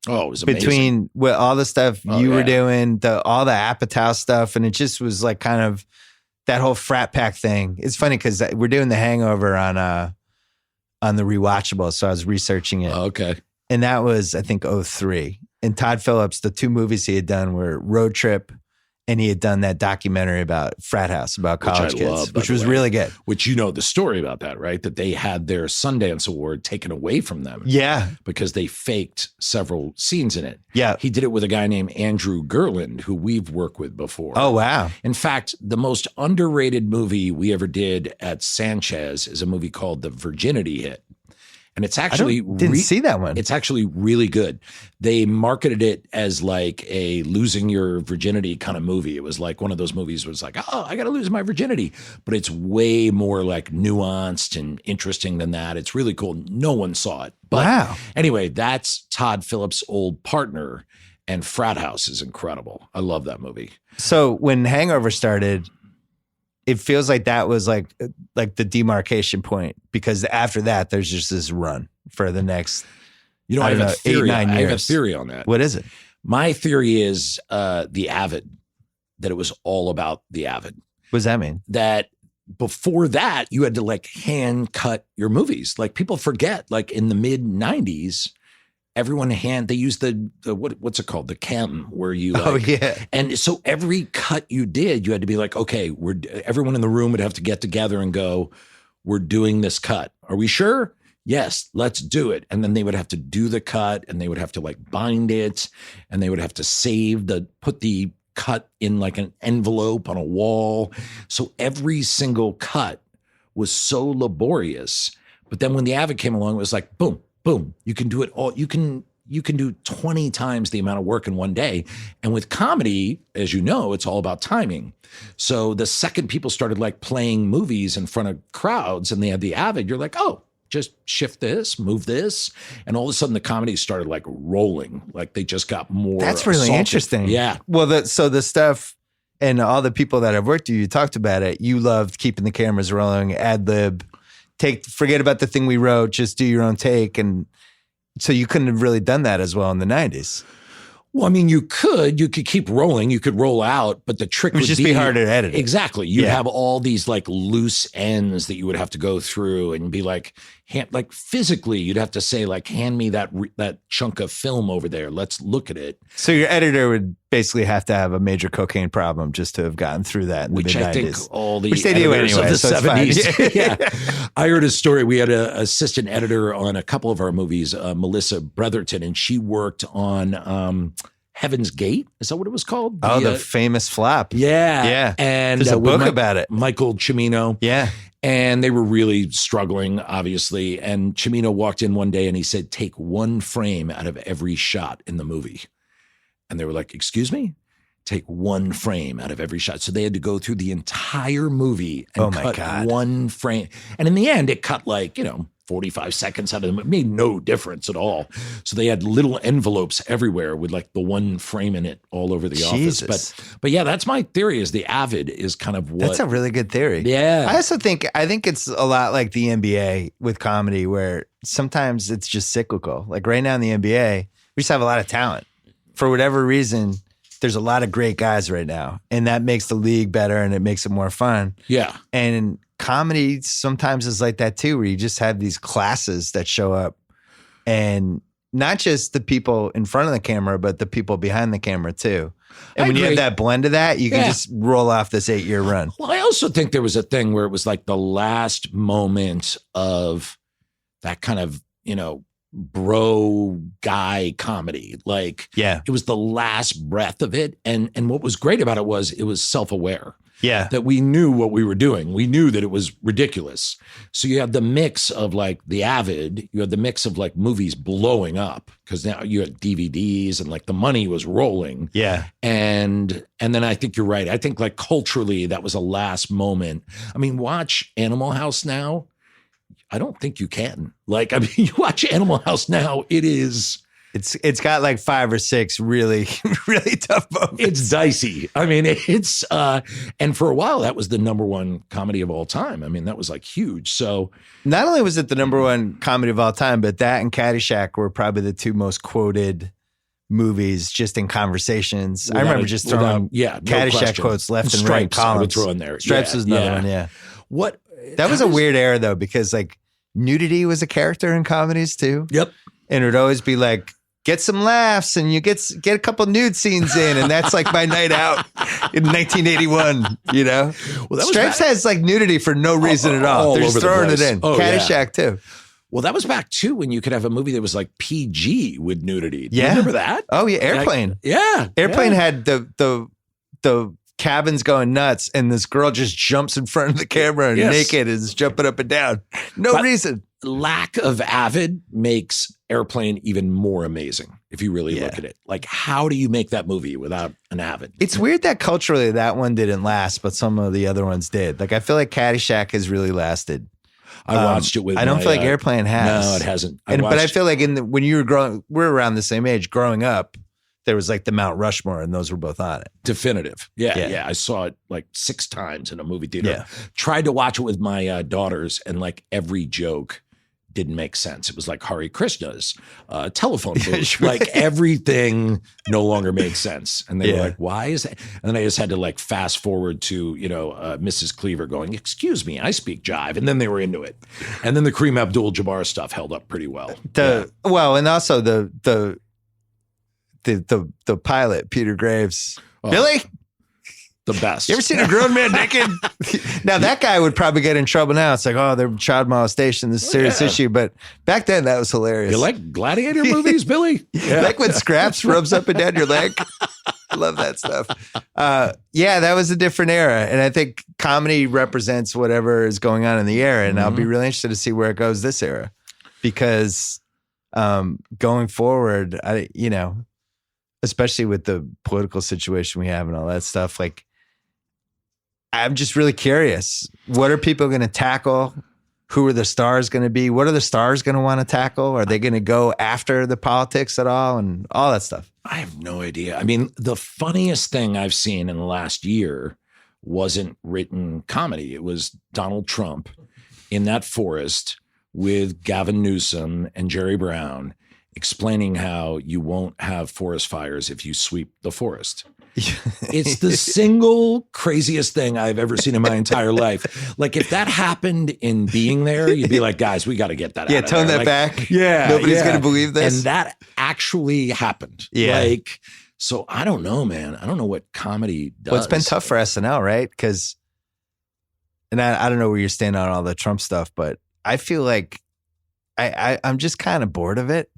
Oh, it was amazing. Between all the stuff you were doing, all the Apatow stuff, and it just was like kind of that whole frat pack thing. It's funny because we're doing The Hangover on the Rewatchable, so I was researching it. Oh, okay. And that was, I think, 2003. And Todd Phillips, the 2 movies he had done were Road Trip, and he had done that documentary about frat house, about college kids, which was really good. Which you know the story about that, right? That they had their Sundance Award taken away from them. Yeah. Because they faked several scenes in it. Yeah. He did it with a guy named Andrew Gerland, who we've worked with before. Oh, wow. In fact, the most underrated movie we ever did at Sanchez is a movie called The Virginity Hit. And it's actually didn't see that one. It's actually really good. They marketed it as like a losing your virginity kind of movie. It was like one of those movies where it's like, oh, I got to lose my virginity. But it's way more like nuanced and interesting than that. It's really cool. No one saw it. But wow. Anyway, that's Todd Phillips' old partner, and Frat House is incredible. I love that movie. So when Hangover started, it feels like that was like the demarcation point, because after that, there's just this run for the next, I have a theory. 8-9 years. I have a theory on that. What is it? My theory is The Avid, that it was all about The Avid. What does that mean? That before that, you had to like hand cut your movies. Like people forget, like in the mid 90s, everyone they used the what's it called? The chem, where you like, oh yeah. And so every cut you did, you had to be like, okay, everyone in the room would have to get together and go, we're doing this cut. Are we sure? yes, let's do it. And then they would have to do the cut, and they would have to like bind it, and they would have to put the cut in like an envelope on a wall. So every single cut was so laborious. But then when the Avid came along, it was like, boom, boom, you can do it all. You can do 20 times the amount of work in one day. And with comedy, as you know, it's all about timing. So the second people started like playing movies in front of crowds and they had the Avid, you're like, oh, just shift this, move this. And all of a sudden the comedy started like rolling. Like they just got more. That's really assaulted. interesting. Yeah. Well, so the stuff and all the people that have worked with you talked about it. You loved keeping the cameras rolling, ad lib, forget about the thing we wrote, just do your own take. And so you couldn't have really done that as well in the 90s. Well, I mean, you could keep rolling, you could roll out, but the trick would just be harder to edit. Exactly. You'd have all these like loose ends that you would have to go through and be like physically, you'd have to say like, hand me that chunk of film over there. Let's look at it. So your editor would basically have to have a major cocaine problem just to have gotten through that in the mid-90s. I think all the which they do editors anyway, of the so 70s. Yeah. I heard a story. We had an assistant editor on a couple of our movies, Melissa Bretherton, and she worked on Heaven's Gate. Is that what it was called? The famous flop. Yeah. Yeah. And there's a book about it. Michael Cimino. Yeah. And they were really struggling, obviously. And Cimino walked in one day and he said, take one frame out of every shot in the movie. And they were like, excuse me? Take one frame out of every shot. So they had to go through the entire movie and cut one frame. And in the end, it cut 45 seconds out of them. It made no difference at all. So they had little envelopes everywhere with like the one frame in it all over the office. But yeah, that's my theory is the Avid is kind of what. That's a really good theory. Yeah. I think it's a lot like the NBA with comedy where sometimes it's just cyclical. Like right now in the NBA, we just have a lot of talent. For whatever reason, there's a lot of great guys right now. And that makes the league better and it makes it more fun. Yeah. And comedy sometimes is like that too, where you just have these classes that show up and not just the people in front of the camera, but the people behind the camera too. And when you have that blend of that, you can just roll off this 8-year run. Well, I also think there was a thing where it was like the last moment of that kind of, bro guy comedy. Like, it was the last breath of it. And what was great about it was self-aware. Yeah. That we knew what we were doing. We knew that it was ridiculous. So you had the mix of like the Avid, you had the mix of like movies blowing up because now you had DVDs and like the money was rolling. Yeah. And then I think you're right. I think like culturally that was a last moment. I mean, watch Animal House now. I don't think you can. Like, I mean, you watch Animal House now, it's got like 5 or 6 really, really tough moments. It's dicey. I mean, it's and for a while that was the number one comedy of all time. I mean, that was like huge. So not only was it the number one comedy of all time, but that and Caddyshack were probably the 2 most quoted movies just in conversations. I remember just throwing Caddyshack quotes left and right. Columns. I would throw in there. Stripes was another one. Yeah. That was a weird era though, because like nudity was a character in comedies too. Yep. And it would always be like, get some laughs and you get a couple nude scenes in. And that's like my night out in 1981, Well, Stripes has like nudity for no reason at all. They're just throwing it in. Caddyshack too. Well, that was back too when you could have a movie that was like PG with nudity. Do you Yeah. remember that? Oh yeah. Airplane. Airplane had the cabin's going nuts and this girl just jumps in front of the camera and naked is jumping up and down. No reason. Lack of Avid makes Airplane even more amazing if you really look at it. Like, how do you make that movie without an Avid? It's weird that culturally that one didn't last, but some of the other ones did. Like, I feel like Caddyshack has really lasted. I watched it with I don't feel like Airplane has. No, it hasn't. But I feel like when you were growing, we're around the same age, growing up, there was like the Mount Rushmore and those were both on it. Definitive. Yeah. I saw it like 6 times in a movie theater. Tried to watch it with my daughters and like every joke didn't make sense. It was like Hare Krishna's telephone booth. Like everything no longer made sense. And they were like, why is that? And then I just had to like fast forward to, Mrs. Cleaver going, excuse me, I speak jive. And then they were into it. And then the Kareem Abdul-Jabbar stuff held up pretty well. Well, and also the pilot, Peter Graves. Oh. Billy? the best. You ever seen a grown man naked? Now that guy would probably get in trouble now. It's like, oh, they're child molestation. This is a serious issue. But back then, that was hilarious. You like gladiator movies, Billy? Yeah. Like when Scraps rubs up and down your leg. I love that stuff. Yeah, that was a different era. And I think comedy represents whatever is going on in the era. And I'll be really interested to see where it goes this era. Because going forward, especially with the political situation we have and all that stuff, like, I'm just really curious. What are people going to tackle? Who are the stars going to be? What are the stars going to want to tackle? Are they going to go after the politics at all and all that stuff? I have no idea. I mean, the funniest thing I've seen in the last year wasn't written comedy. It was Donald Trump in that forest with Gavin Newsom and Jerry Brown explaining how you won't have forest fires if you sweep the forest. It's the single craziest thing I've ever seen in my entire life. Like, if that happened in being there, you'd be like, guys, we got to get that out of tone there. that back. Yeah. Nobody's going to believe this. And that actually happened. Yeah. Like, so I don't know, man. I don't know what comedy does. Well, it's been tough for SNL, right? Because, and I don't know where you're standing on all the Trump stuff, but I feel like I'm just kind of bored of it.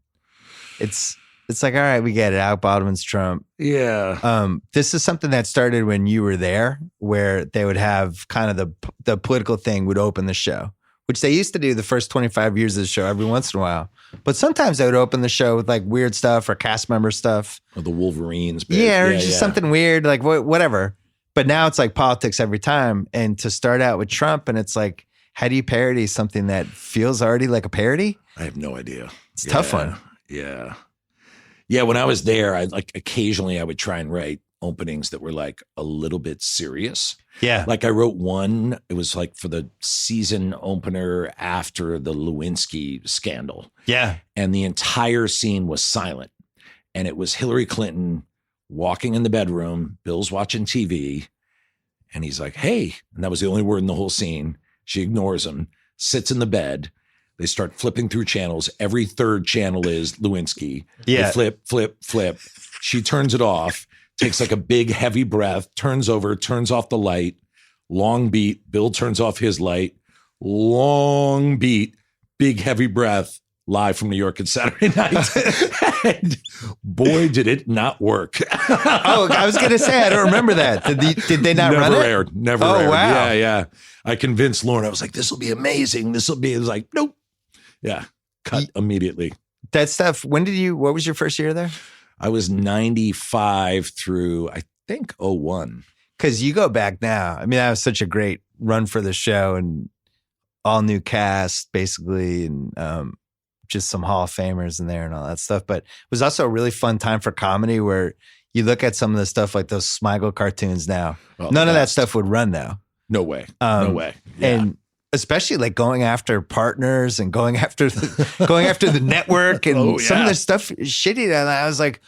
It's like, all right, we get it. Alec Baldwin's Trump. Yeah. This is something that started when you were there, where they would have kind of the political thing would open the show, which they used to do the first 25 years of the show every once in a while. But sometimes they would open the show with like weird stuff or cast member stuff. Or the Wolverines. Bit. Yeah, or just something weird, like whatever. But now it's like politics every time. And to start out with Trump, and it's like, how do you parody something that feels already like a parody? I have no idea. It's a tough one. Yeah. Yeah, when I was there, occasionally I would try and write openings that were like a little bit serious. Yeah. Like I wrote one, it was like for the season opener after the Lewinsky scandal. Yeah. And the entire scene was silent. And it was Hillary Clinton walking in the bedroom, Bill's watching TV, and he's like, hey, and that was the only word in the whole scene. She ignores him, sits in the bed. They start flipping through channels. Every third channel is Lewinsky. Yeah. They flip, flip, flip. She turns it off, takes like a big, heavy breath, turns over, turns off the light. Long beat. Bill turns off his light. Long beat. Big, heavy breath. Live from New York on Saturday night. And boy, did it not work. Oh, I was going to say, I don't remember that. Did they not run it? Never aired. Never Oh, aired. wow. Yeah. I convinced Lauren. I was like, this will be amazing. It was like, nope. Yeah. Cut immediately. That stuff, what was your first year there? I was 95 through, I think, 01. Because you go back now. I mean, that was such a great run for the show and all new cast, basically, and just some Hall of Famers in there and all that stuff. But it was also a really fun time for comedy where you look at some of the stuff like those Smigel cartoons now. None of that stuff would run now. No way. No way. Yeah. And especially like going after partners and going after the network and some of the stuff shitty. And I was like,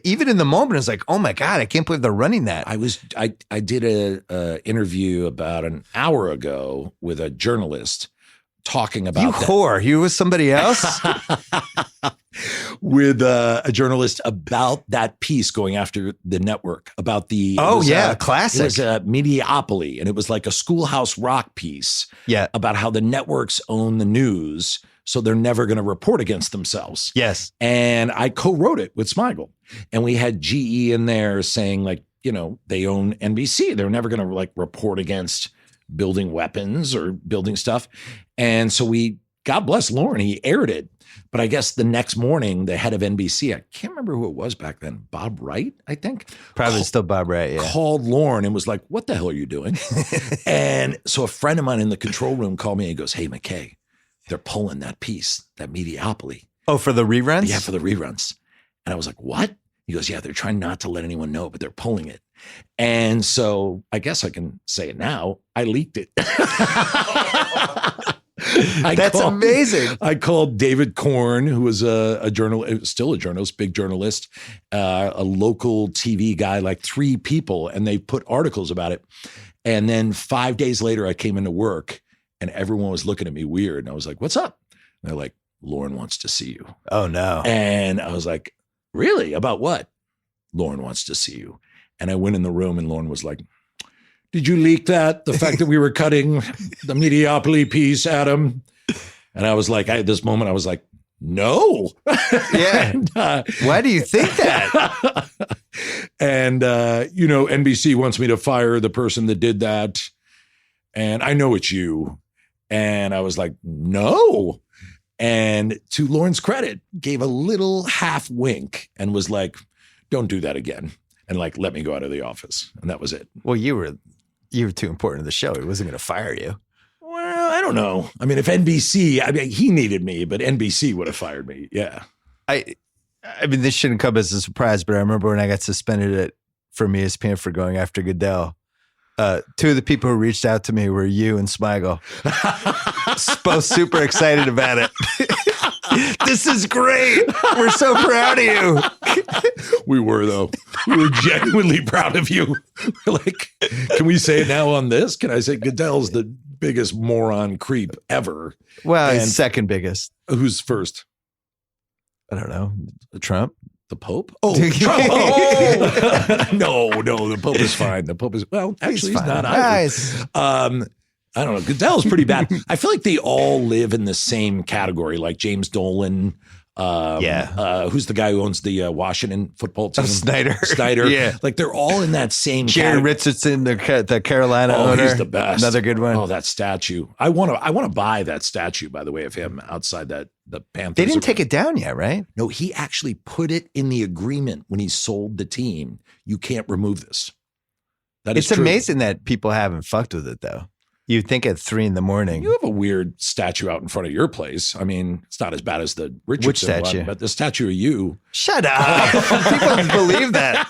even in the moment, I was like, oh my God, I can't believe they're running that. I did a interview about an hour ago with a journalist talking about whore. You with somebody else? With a journalist about that piece going after the network about the classic. It was a Mediopoly, and it was like a Schoolhouse Rock piece about how the networks own the news, so they're never going to report against themselves. Yes. And I co-wrote it with Smigel, and we had GE in there saying like, they own NBC. They're never going to like report against building weapons or building stuff. And so God bless Lauren, he aired it. But I guess the next morning, the head of NBC, I can't remember who it was back then, Bob Wright, I think. Probably still Bob Wright, yeah. Called Lauren and was like, what the hell are you doing? And so a friend of mine in the control room called me and he goes, hey, McKay, they're pulling that piece, that Mediopoly. Oh, for the reruns? Yeah, for the reruns. And I was like, what? He goes, yeah, they're trying not to let anyone know, but they're pulling it. And so I guess I can say it now. I leaked it. That's amazing. I called David Korn, who was a journalist, still a journalist, big journalist, a local TV guy, like 3 people, and they put articles about it. And then 5 days later, I came into work and everyone was looking at me weird. And I was like, what's up? And they're like, Lauren wants to see you. Oh, no. And I was like, really? About what? Lauren wants to see you. And I went in the room and Lauren was like, Did you leak that? The fact that we were cutting the Mediopoly piece, Adam? And I was like, at this moment, I was like, no. Yeah. And, Why do you think that? and NBC wants me to fire the person that did that. And I know it's you. And I was like, no. And to Lauren's credit, gave a little half wink and was like, don't do that again. And like, let me go out of the office. And that was it. Well, you were too important to the show. He wasn't going to fire you. Well, I don't know. I mean, if NBC, he needed me, but NBC would have fired me. Yeah. I mean, this shouldn't come as a surprise, but I remember when I got suspended from ESPN for going after Goodell. Two of the people who reached out to me were you and Smigel. Both super excited about it. This is great. We're so proud of you. We were, though. We were genuinely proud of you. We're like, can we say it now on this? Can I say Goodell's the biggest moron creep ever? Well, And he's second biggest. who's first? I don't know. Trump? The Pope? Oh, Trump. Oh. No, the Pope is fine. The Pope is, well, actually, he's not either. Nice. I don't know. Goodell's pretty bad. I feel like they all live in the same category, like James Dolan. Who's the guy who owns the Washington football team? Snyder. Yeah. Like they're all in that same Jerry category. Richardson, the Carolina owner. He's the best. Another good one. Oh, that statue. I want to buy that statue, by the way, of him outside the Panthers. They didn't take it down yet, right? No, he actually put it in the agreement when he sold the team. You can't remove this. That is It's true. amazing that people haven't fucked with it, though. You'd think at 3 a.m. You have a weird statue out in front of your place. I mean, it's not as bad as the Richardson Which statue? one, but the statue of you. Shut up. People don't believe that.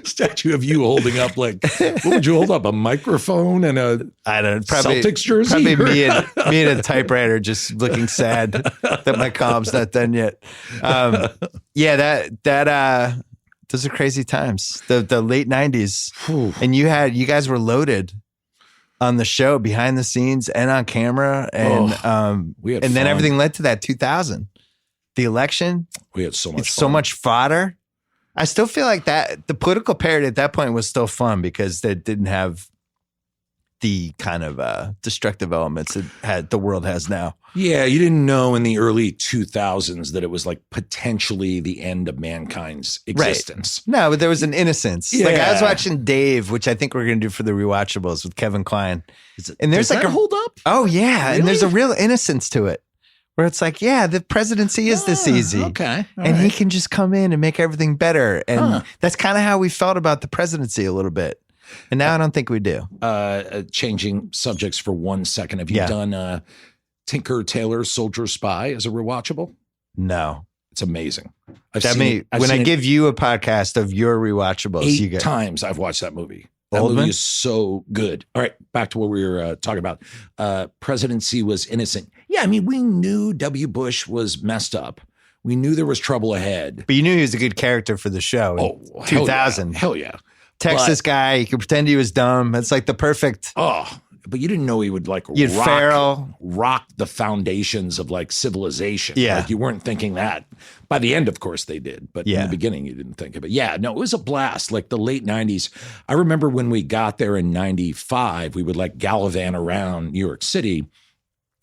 Statue of you holding up, like, what would you hold up? A microphone and a I don't know. Probably, Celtics jersey? Probably me and a typewriter just looking sad that my column's not done yet. Those are crazy times. The late 90s. And you guys were loaded on the show behind the scenes and on camera. And we had then fun. everything led to that 2000. The election. We had so much It's fun. so much fodder. I still feel like that the political parody at that point was still fun because they didn't have the kind of destructive elements the world has now. Yeah, you didn't know in the early 2000s that it was like potentially the end of mankind's existence. No, but there was an innocence. Like I was Yeah. watching Dave, which I think we're going to do for the rewatchables with Kevin Kline. And there's Does like that hold up? Oh yeah, Really? and there's a real innocence to it. Where it's like, yeah, the presidency is this easy. Okay. All And he right. can just come in and make everything better. And that's kind of how we felt about the presidency a little bit. And now I don't think we do. Changing subjects for 1 second. Have you Yeah. done Tinker Tailor Soldier Spy as a rewatchable? No. It's amazing. When seen I it give you a podcast of your rewatchables, 8 you get times I've watched that movie. That Oldman? movie is so good. All right, back to what we were talking about. Presidency was innocent. Yeah, I mean, we knew W. Bush was messed up. We knew there was trouble ahead. But you knew he was a good character for the show. Oh, 2000. Hell yeah. Texas guy, you could pretend he was dumb. It's like the perfect. But you didn't know he would like You'd Ferrell. rock the foundations of like civilization. Yeah. Like you weren't thinking that. By the end, of course, they did. But in Yeah. the beginning, you didn't think of it. Yeah, no, it was a blast. Like the late 90s. I remember when we got there in 95, we would like gallivant around New York City.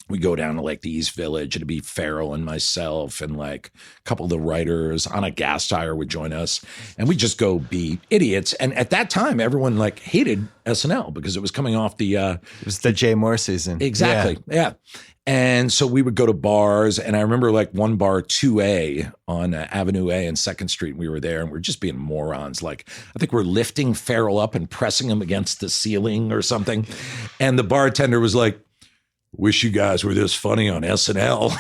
We go down to like the East Village. It'd be Ferrell and myself and like a couple of the writers. Anna Gasteyer would join us. And we just go be idiots. And at that time, everyone like hated SNL because it was coming off the It was the Jay Moore season. Exactly. Yeah. And so we would go to bars. And I remember like one bar, 2A on Avenue A and 2nd Street. We were there and we're just being morons. Like, I think we're lifting Ferrell up and pressing him against the ceiling or something. And the bartender was like, wish you guys were this funny on SNL.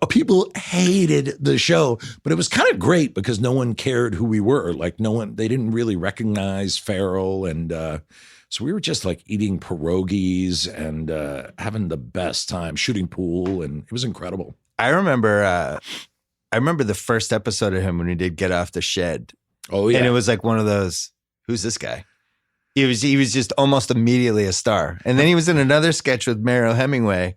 People hated the show, but it was kind of great because no one cared who we were. Like they didn't really recognize Ferrell. And so we were just like eating pierogies and having the best time, shooting pool. And it was incredible. I remember the first episode of him when he did Get Off the Shed. Oh, yeah. And it was like one of those, who's this guy? He was just almost immediately a star. And then he was in another sketch with Mariel Hemingway.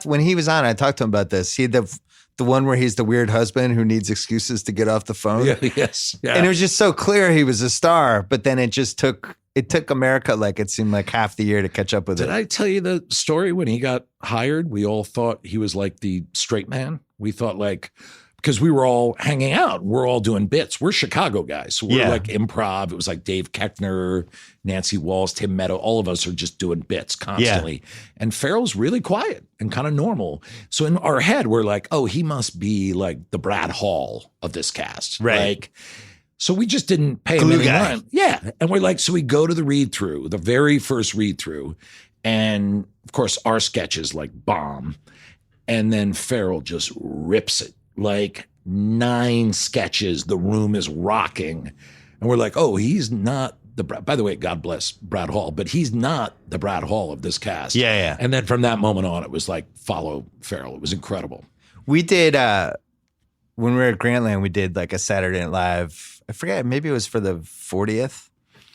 When he was on, I talked to him about this. He had the the one where he's the weird husband who needs excuses to get off the phone. Yeah, yes. Yeah. And it was just so clear he was a star, but then it took America, like it seemed like half the year to catch up with it. Did I tell you the story when he got hired? We all thought he was like the straight man. We thought like, because we were all hanging out, we're all doing bits. We're Chicago guys. So we're like improv. It was like Dave Koechner, Nancy Walls, Tim Meadow. All of us are just doing bits constantly. Yeah. And Ferrell's really quiet and kind of normal. So in our head, we're like, oh, he must be like the Brad Hall of this cast. Right. Like, so we just didn't pay him any mind. Yeah. And we're like, so we go to the read through, the very first read through. And of course, our sketches like bomb. And then Ferrell just rips it. Like 9 sketches, the room is rocking. And we're like, oh, he's not by the way, God bless Brad Hall, but he's not the Brad Hall of this cast. Yeah. And then from that moment on, it was like, follow Ferrell. It was incredible. We did, when we were at Grantland, we did like a Saturday Night Live. I forget, maybe it was for the 40th.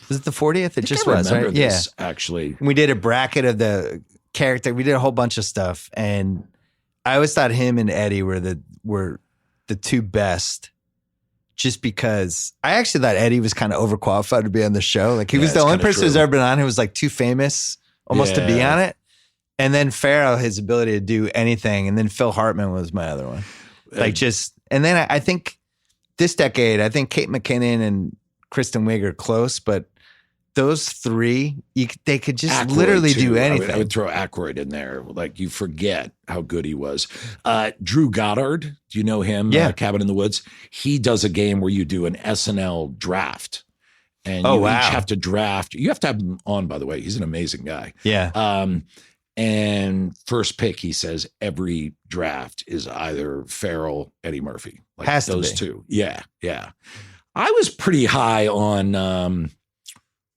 Was it the 40th? It just was, right? This, actually. We did a bracket of the character. We did a whole bunch of stuff. And I always thought him and Eddie were the two best, just because I actually thought Eddie was kind of overqualified to be on the show. Like he was the only person who's ever been on who was like too famous almost to be on it. And then Ferrell, his ability to do anything. And then Phil Hartman was my other one. Like just, and then I think this decade, I think Kate McKinnon and Kristen Wiig are close, but those three, they could just Aykroyd literally do anything. I would throw Aykroyd in there. Like you forget how good he was. Drew Goddard, do you know him? Yeah. Cabin in the Woods. He does a game where you do an SNL draft. And you each have to draft. You have to have him on, by the way. He's an amazing guy. Yeah. And first pick, he says every draft is either Ferrell, Eddie Murphy. Like has to those be. two. Yeah. I was pretty high on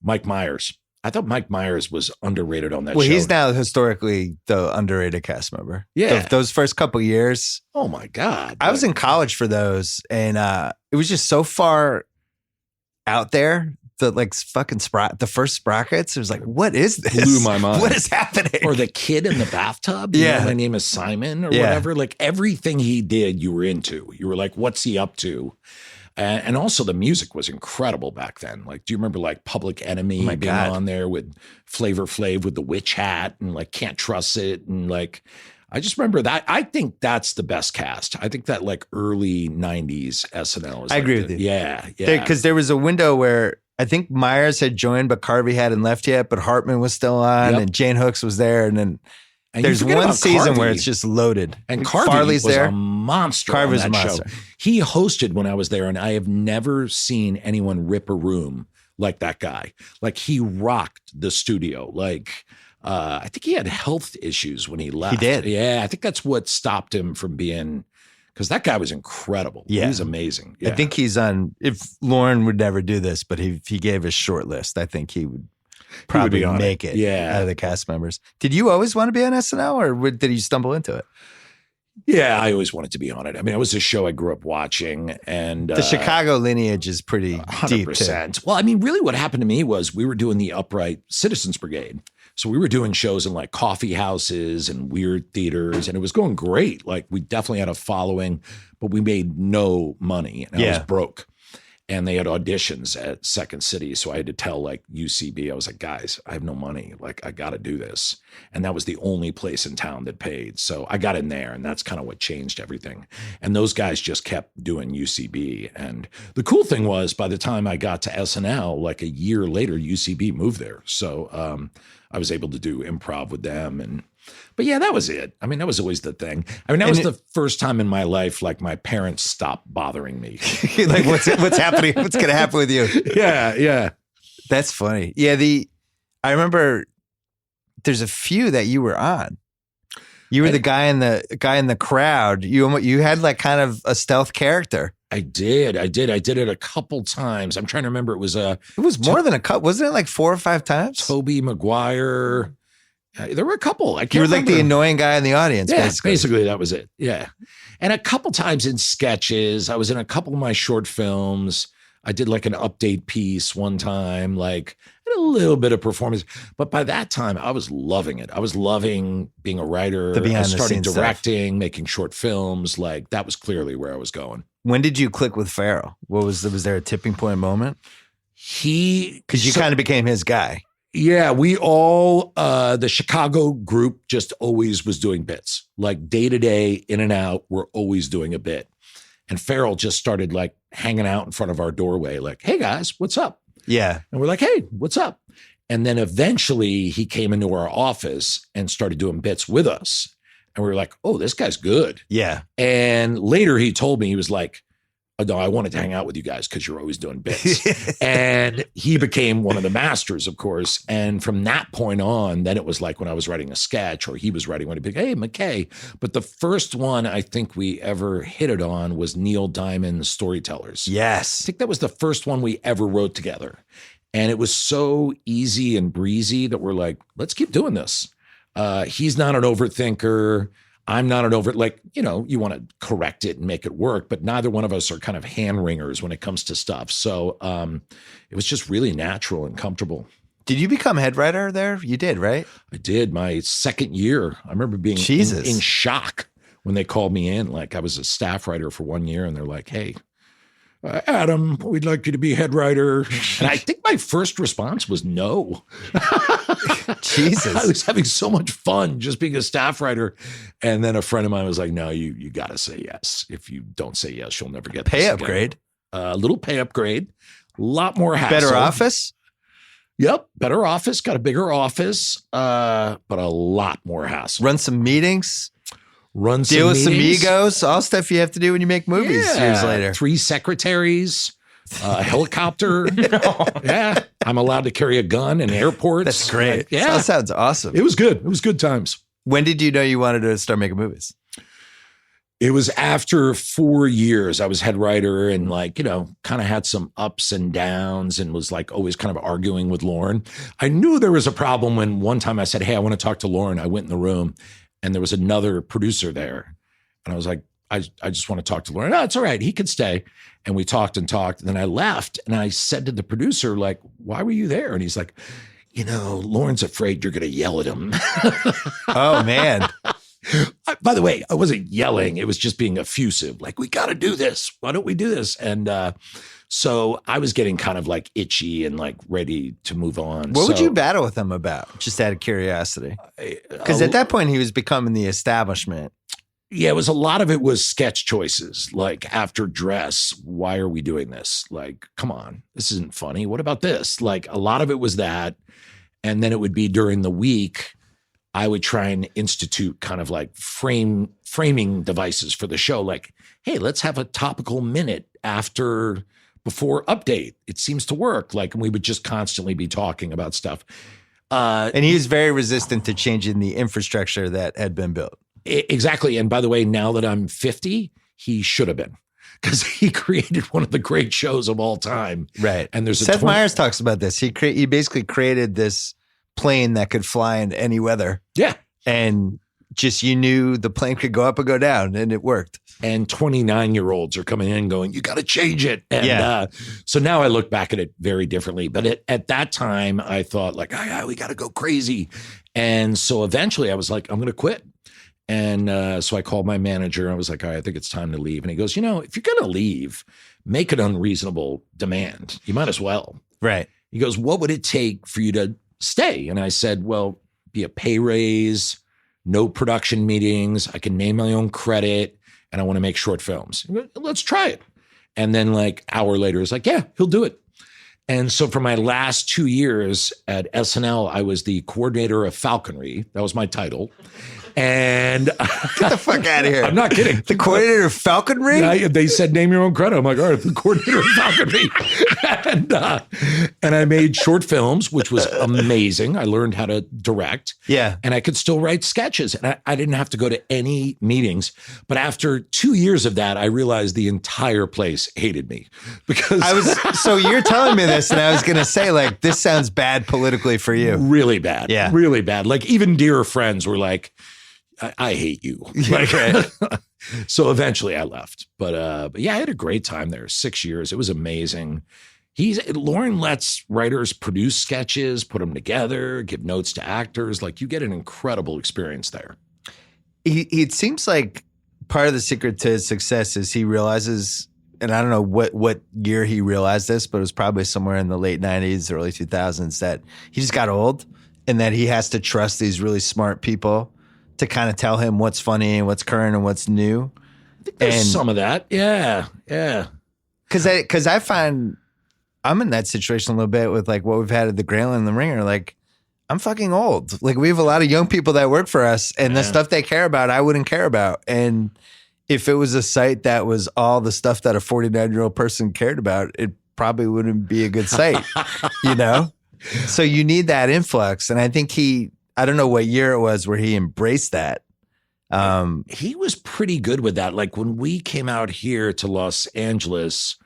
Mike Myers. I thought Mike Myers was underrated on that show. Well, he's now historically the underrated cast member. Yeah. Those first couple years. Oh, my God. I was in college for those, and it was just so far out there. The like fucking the first Sprockets. It was like, what is this? Blew my mind. What is happening? Or the kid in the bathtub. You know, my name is Simon or whatever. Like everything he did, you were into. You were like, what's he up to? And also the music was incredible back then. Like, do you remember like Public Enemy being on there with Flavor Flav with the witch hat and like Can't Trust It? And like, I just remember that. I think that's the best cast. I think that like early 90s SNL is I agree with you. Yeah. Because there was a window where I think Myers had joined, but Carvey hadn't left yet, but Hartman was still on and Jane Hooks was there. And then there's one season Carvey, where it's just loaded. And Carvey Farley's was there. A monster. Carvey's on that a monster. Show. He hosted when I was there, and I have never seen anyone rip a room like that guy. Like he rocked the studio. Like I think he had health issues when he left. He did. Yeah, I think that's what stopped him from being. Because that guy was incredible. Yeah. He was amazing. Yeah. I think he's on, if Lauren would never do this, but if he gave his short list, I think he would probably make it out of the cast members. Did you always want to be on SNL or did you stumble into it? Yeah, I always wanted to be on it. I mean, it was a show I grew up watching. And the Chicago lineage is pretty 100%. Deep too. Well, I mean, really what happened to me was we were doing the Upright Citizens Brigade. So we were doing shows in like coffee houses and weird theaters, and it was going great. Like we definitely had a following, but we made no money, and I was broke. And they had auditions at Second City, so I had to tell like UCB, I was like, guys, I have no money. Like I got to do this, and that was the only place in town that paid. So I got in there, and that's kind of what changed everything. And those guys just kept doing UCB. And the cool thing was, by the time I got to SNL, like a year later, UCB moved there. So I was able to do improv with them. But yeah, that was it. I mean, that was always the thing. I mean, that was the first time in my life, like my parents stopped bothering me. Like what's happening? What's going to happen with you? Yeah. That's funny. Yeah. I remember there's a few that you were on. You were the guy in the crowd. You had like kind of a stealth character. I did it a couple times. I'm trying to remember. It was more than a couple. Wasn't it like 4 or 5 times? Tobey Maguire. There were a couple. I can't You were remember. like the annoying guy in the audience. Yeah, basically that was it. Yeah. And a couple times in sketches. I was in a couple of my short films. I did like an update piece one time. Like I did a little bit of performance. But by that time, I was loving it. I was loving being a writer. The behind I the started scenes directing, making short films. Like that was clearly where I was going. When did you click with Ferrell? Was there a tipping point moment? Because you kind of became his guy. Yeah, we all, the Chicago group just always was doing bits. Like day to day, in and out, we're always doing a bit. And Ferrell just started like hanging out in front of our doorway, like, hey guys, what's up? Yeah. And we're like, hey, what's up? And then eventually he came into our office and started doing bits with us. And we were like, oh, this guy's good. Yeah. And later he told me, he was like, oh, no, I wanted to hang out with you guys because you're always doing bits. And he became one of the masters, of course. And from that point on, then it was like when I was writing a sketch or he was writing one, he'd be like, hey, McKay. But the first one I think we ever hit it on was Neil Diamond's Storytellers. Yes. I think that was the first one we ever wrote together. And it was so easy and breezy that we're like, let's keep doing this. He's not an overthinker. I'm not an like, you want to correct it and make it work, but neither one of us are kind of hand wringers when it comes to stuff. So it was just really natural and comfortable. Did you become head writer there? You did, right? I did. My second year, I remember being in shock when they called me in. Like I was a staff writer for 1 year and they're like, hey, Adam, we'd like you to be head writer. And I think my first response was no. Jesus. I was having so much fun just being a staff writer. And then a friend of mine was like, no, you got to say yes. If you don't say yes, you'll never get pay this upgrade. A little pay upgrade. A lot more hassle. Better office? Yep. Better office. Got a bigger office, but a lot more hassle. Run some meetings. Deal with some egos, all stuff you have to do when you make movies years later. 3 secretaries, a helicopter. Yeah. I'm allowed to carry a gun in airports. That's great. Yeah. That sounds awesome. It was good. It was good times. When did you know you wanted to start making movies? It was after 4 years. I was head writer and kind of had some ups and downs and was like always kind of arguing with Lauren. I knew there was a problem when one time I said, hey, I want to talk to Lauren. I went in the room. And there was another producer there. And I was like, I just want to talk to Lauren. No, it's all right. He could stay. And we talked and talked. And then I left. And I said to the producer, like, why were you there? And he's like, Lauren's afraid you're going to yell at him. Oh, man. By the way, I wasn't yelling. It was just being effusive. Like, we got to do this. Why don't we do this? And so I was getting kind of like itchy and like ready to move on. What would you battle with him about? Just out of curiosity. Because at that point he was becoming the establishment. Yeah, a lot of it was sketch choices. Like after Dress, why are we doing this? Like, come on, this isn't funny. What about this? Like a lot of it was that. And then it would be during the week, I would try and institute kind of like framing devices for the show. Like, hey, let's have a topical minute before update. It seems to work. Like, and we would just constantly be talking about stuff. And he was very resistant to changing the infrastructure that had been built. Exactly. And by the way, now that I'm 50, he should have been, because he created one of the great shows of all time. Right. And there's Seth Meyers talks about this. He basically created this plane that could fly in any weather. Yeah. And just you knew the plane could go up or go down, and it worked. And 29-year-olds are coming in going, you got to change it. And so now I look back at it very differently. But at that time, I thought like, we got to go crazy. And so eventually I was like, I'm going to quit. And so I called my manager. I was like, all right, I think it's time to leave. And he goes, if you're going to leave, make an unreasonable demand. You might as well. Right. He goes, what would it take for you to stay? And I said, well, be a pay raise, no production meetings. I can name my own credit. And I want to make short films. Let's try it. And then like hour later, it's like, yeah, he'll do it. And so for my last 2 years at SNL, I was the coordinator of falconry. That was my title. And get the fuck out of here. I'm not kidding. The coordinator of falconry? They said, name your own credit. I'm like, all right, the coordinator of falconry. And I made short films, which was amazing. I learned how to direct. Yeah. And I could still write sketches. And I didn't have to go to any meetings. But after 2 years of that, I realized the entire place hated me. Because so you're telling me this, and I was going to say, like, this sounds bad politically for you. Really bad. Yeah. Really bad. Like, even dear friends were like, I hate you. Like, so eventually I left. But yeah, I had a great time there. 6 years. It was amazing. Lauren lets writers produce sketches, put them together, give notes to actors. Like, you get an incredible experience there. It seems like part of the secret to his success is he realizes, and I don't know what year he realized this, but it was probably somewhere in the late 90s, early 2000s, that he just got old and that he has to trust these really smart people to kind of tell him what's funny and what's current and what's new. I think there's some of that. Yeah. Because I find I'm in that situation a little bit with like what we've had at the Grayling and the Ringer. Like, I'm fucking old. Like, we have a lot of young people that work for us, and the stuff they care about, I wouldn't care about. And if it was a site that was all the stuff that a 49-year-old person cared about, it probably wouldn't be a good site, you know? So you need that influx. And I think I don't know what year it was where he embraced that. He was pretty good with that. Like, when we came out here to Los Angeles,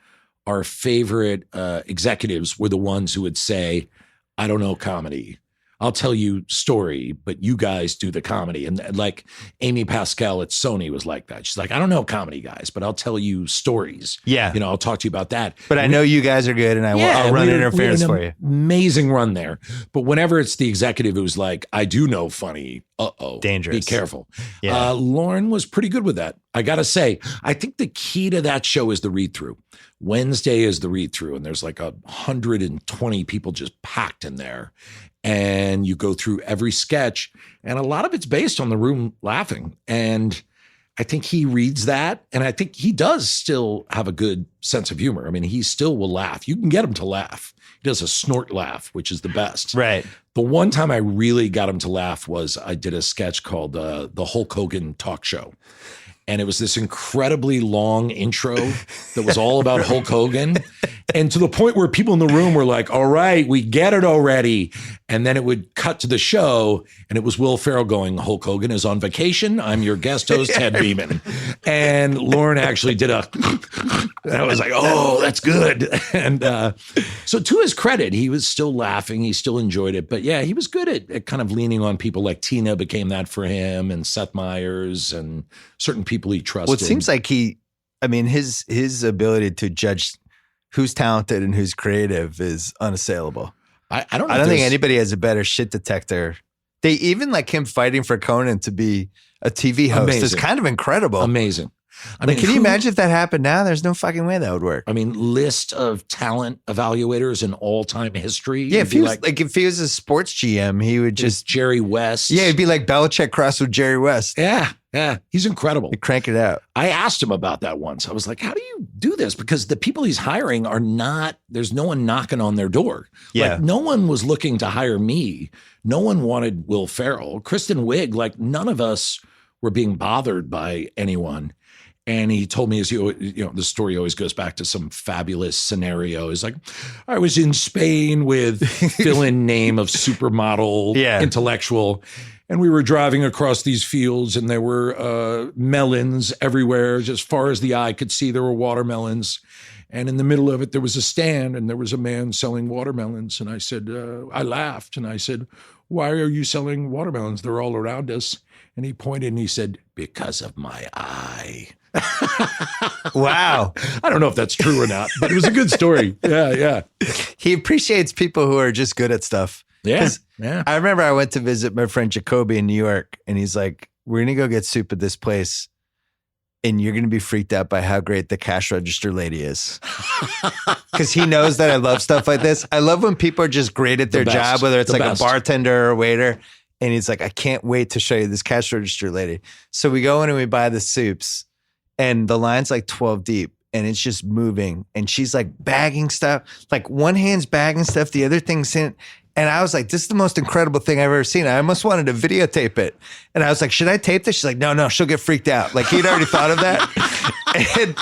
our favorite executives were the ones who would say, I don't know comedy. I'll tell you story, but you guys do the comedy. And like Amy Pascal at Sony was like that. She's like, I don't know comedy, guys, but I'll tell you stories. Yeah. I'll talk to you about that. But I know you guys are good, and I'll run interference for you. Amazing run there. But whenever it's the executive who's like, I do know funny, dangerous. Be careful. Yeah. Lauren was pretty good with that. I got to say, I think the key to that show is the read-through. Wednesday is the read-through, and there's like 120 people just packed in there. And you go through every sketch, and a lot of it's based on the room laughing. And I think he reads that, and I think he does still have a good sense of humor. I mean, he still will laugh. You can get him to laugh. He does a snort laugh, which is the best. Right. The one time I really got him to laugh was I did a sketch called the Hulk Hogan Talk Show. And it was this incredibly long intro that was all about Hulk Hogan. And to the point where people in the room were like, all right, we get it already. And then it would cut to the show, and it was Will Ferrell going, Hulk Hogan is on vacation. I'm your guest host, Ted Beeman. And Lauren actually did and I was like, oh, that's good. And so to his credit, he was still laughing. He still enjoyed it. But yeah, he was good at kind of leaning on people. Like Tina became that for him, and Seth Meyers, and certain people he trusted. Well, it seems like his ability to judge who's talented and who's creative is unassailable. I don't know. I don't think anybody has a better shit detector. They even like him fighting for Conan to be a TV host is kind of incredible. Amazing. I mean, can you imagine if that happened now? There's no fucking way that would work. I mean, list of talent evaluators in all-time history. Yeah, if he was a sports GM, he would just Jerry West. Yeah, it'd be like Belichick crossed with Jerry West. Yeah, he's incredible. He'd crank it out. I asked him about that once. I was like, how do you do this? Because the people he's hiring there's no one knocking on their door. Yeah. Like, no one was looking to hire me. No one wanted Will Ferrell. Kristen Wiig, like, none of us were being bothered by anyone. And he told me, the story always goes back to some fabulous scenario. He's like, I was in Spain with fill-in name of supermodel intellectual. And we were driving across these fields, and there were melons everywhere. As far as the eye could see, there were watermelons. And in the middle of it, there was a stand, and there was a man selling watermelons. And I said, I laughed, and I said, why are you selling watermelons? They're all around us. And he pointed and he said, because of my eye. Wow. I don't know if that's true or not, but it was a good story. Yeah. He appreciates people who are just good at stuff. Yeah. I remember I went to visit my friend Jacoby in New York, and he's like, we're going to go get soup at this place, and you're going to be freaked out by how great the cash register lady is. Because he knows that I love stuff like this. I love when people are just great at their job, whether it's like a bartender or a waiter. And he's like, I can't wait to show you this cash register lady. So we go in and we buy the soups, and the line's like 12 deep, and it's just moving. And she's like bagging stuff. Like, one hand's bagging stuff, the other thing's in. And I was like, this is the most incredible thing I've ever seen. I almost wanted to videotape it. And I was like, should I tape this? She's like, no, she'll get freaked out. Like, he'd already thought of that.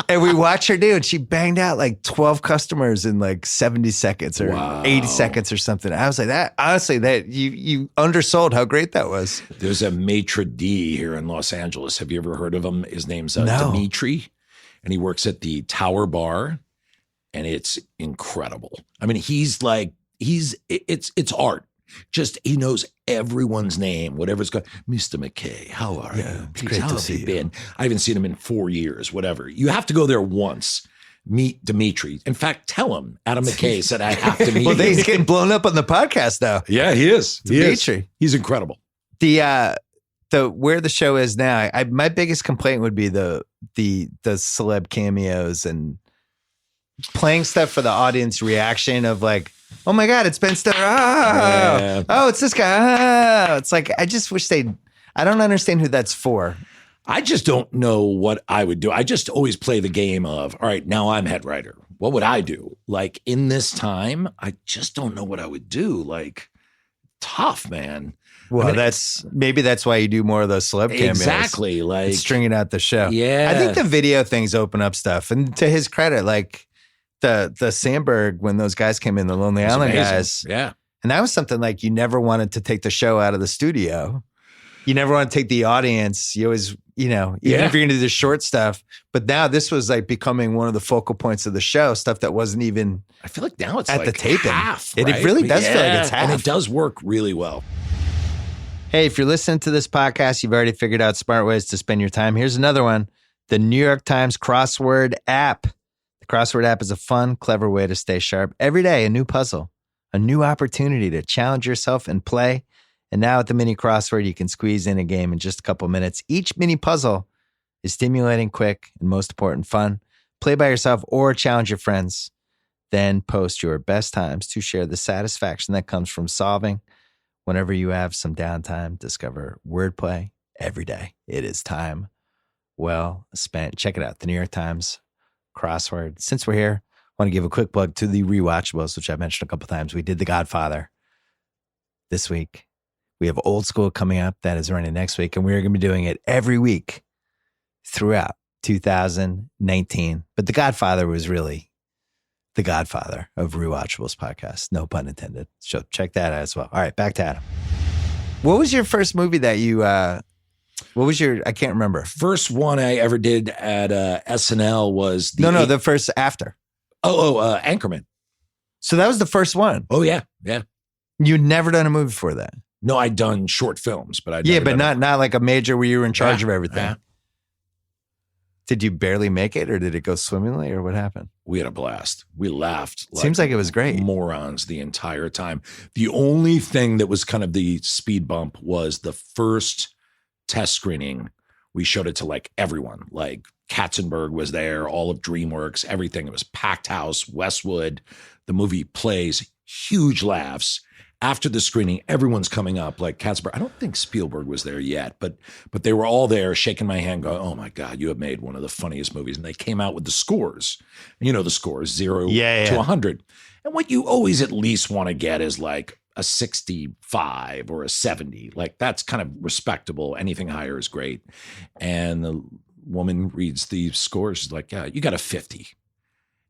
and we watched her do it. She banged out like 12 customers in like 70 seconds or 80 seconds or something. I was like, that honestly, that you undersold how great that was. There's a maitre d' here in Los Angeles. Have you ever heard of him? His name's Dimitri, and he works at the Tower Bar, and it's incredible. I mean, it's art. Just, he knows everyone's name, whatever's going. Mr. McKay, how are you? It's great to see you. I haven't seen him in 4 years, whatever. You have to go there once meet Dimitri. In fact, tell him Adam McKay said I have to meet Well, him. he's getting blown up on the podcast now. Yeah, he is. Dimitri. He's incredible. The where the show is now, my biggest complaint would be the celeb cameos and playing stuff for the audience reaction of like, oh my God, it's Ben Stiller. Oh, it's this guy. Oh. It's like, I just wish I don't understand who that's for. I just don't know what I would do. I just always play the game of, all right, now I'm head writer. What would I do? Like in this time, I just don't know what I would do. Like tough, man. Well, maybe that's why you do more of those celeb cameos. Exactly. Like stringing out the show. Yeah. I think the video things open up stuff. And to his credit, like the Sandberg, when those guys came in, the Lonely Island amazing. guys. Yeah. And that was something like you never wanted to take the show out of the studio. You never want to take the audience. You always, even if you're going to do the short stuff. But now this was like becoming one of the focal points of the show, stuff that wasn't even I feel like now it's at like the taping. half, It right? really does feel like it's half. And it does work really well. Hey, if you're listening to this podcast, you've already figured out smart ways to spend your time. Here's another one. The New York Times crossword app. The crossword app is a fun, clever way to stay sharp. Every day, a new puzzle, a new opportunity to challenge yourself and play. And now with the mini crossword, you can squeeze in a game in just a couple minutes. Each mini puzzle is stimulating, quick, and most important, fun. Play by yourself or challenge your friends. Then post your best times to share the satisfaction that comes from solving. Whenever you have some downtime, discover wordplay every day. It is time well spent. Check it out, the New York Times crossword. Since we're here, I want to give a quick plug to the rewatchables, which I mentioned a couple times. We did The Godfather this week. We have Old School coming up. That is running next week. And we're going to be doing it every week throughout 2019. But The Godfather was really the godfather of Rewatchables podcast. No pun intended. So check that out as well. All right, back to Adam. What was your first movie that you, I can't remember. First one I ever did at SNL was the first after. Anchorman. So that was the first one. Oh, yeah. Yeah. You'd never done a movie before that. No, I'd done short films, but not like a major where you were in charge of everything. Yeah. Did you barely make it, or did it go swimmingly, or what happened? We had a blast. We laughed. Seems like it was great. Morons the entire time. The only thing that was kind of the speed bump was the first test screening. We showed it to like everyone. Like Katzenberg was there, all of DreamWorks, everything. It was packed house, Westwood. The movie plays, huge laughs. After the screening, everyone's coming up like Katzenberg. I don't think Spielberg was there yet, but they were all there shaking my hand going, oh my God, you have made one of the funniest movies. And they came out with the scores. You know the scores, 0 to 100. And what you always at least want to get is like a 65 or a 70. Like that's kind of respectable. Anything higher is great. And the woman reads the scores. She's like, yeah, you got a 50.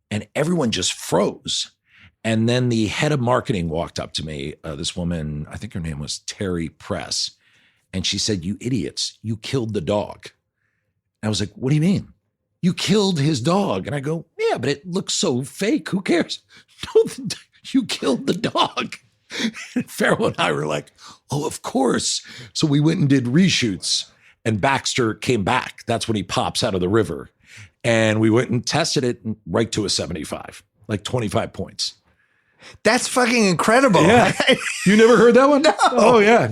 And everyone just froze. And then the head of marketing walked up to me, this woman, I think her name was Terry Press. And she said, you idiots, you killed the dog. And I was like, what do you mean? You killed his dog. And I go, yeah, but it looks so fake. Who cares? No, you killed the dog. And Ferrell and I were like, oh, of course. So we went and did reshoots. And Baxter came back. That's when he pops out of the river. And we went and tested it right to a 75, like 25 points. That's fucking incredible. Yeah. You never heard that one? No. Oh, yeah.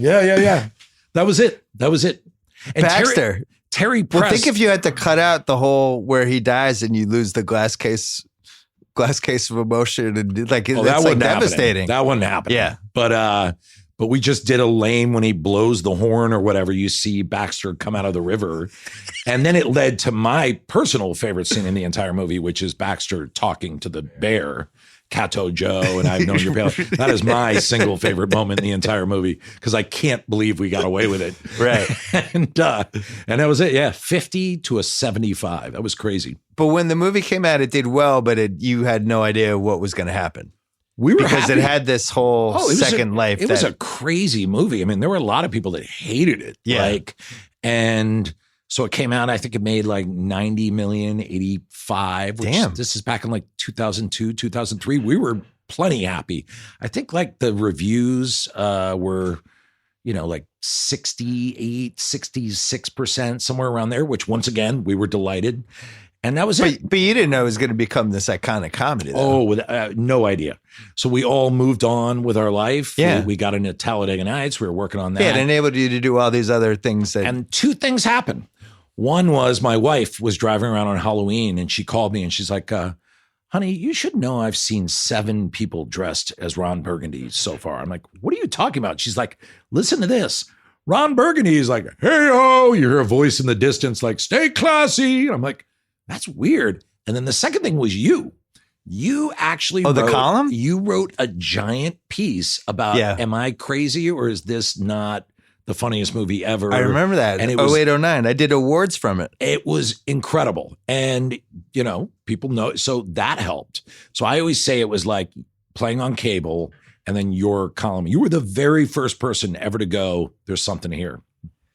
That was it. And Baxter. Terry Press. Well, think if you had to cut out the whole where he dies and you lose the glass case of emotion, and like that's like devastating. That wasn't happening. Yeah. But we just did a lane when he blows the horn or whatever. You see Baxter come out of the river. And then it led to my personal favorite scene in the entire movie, which is Baxter talking to the bear, Cato Joe, and I've known your pal. That is my single favorite moment in the entire movie because I can't believe we got away with it. Right. And that was it. Yeah. 50 to a 75. That was crazy. But when the movie came out, it did well, but you had no idea what was going to happen. We were because happy. it had this whole second life. It was a crazy movie. I mean, there were a lot of people that hated it. Yeah. And so it came out, I think it made like 90 million, 85. Which Damn. This is back in like 2002, 2003. We were plenty happy. I think like the reviews were, like 68, 66%, somewhere around there, which once again, we were delighted. And that was it. But you didn't know it was going to become this iconic comedy, though. Oh, no idea. So we all moved on with our life. Yeah. We got into Talladega Nights. We were working on that. Yeah, it enabled you to do all these other things. And two things happened. One was my wife was driving around on Halloween and she called me and she's like, honey, you should know I've seen 7 people dressed as Ron Burgundy so far. I'm like, what are you talking about? She's like, listen to this. Ron Burgundy is like, hey-oh. You hear a voice in the distance like, stay classy. And I'm like, that's weird. And then the second thing was you. You actually the column? You wrote a giant piece about, am I crazy or is this not the funniest movie ever? I remember that. And it was 0809. I did awards from it. It was incredible. And, people know. So that helped. So I always say it was like playing on cable and then your column. You were the very first person ever to go, there's something here.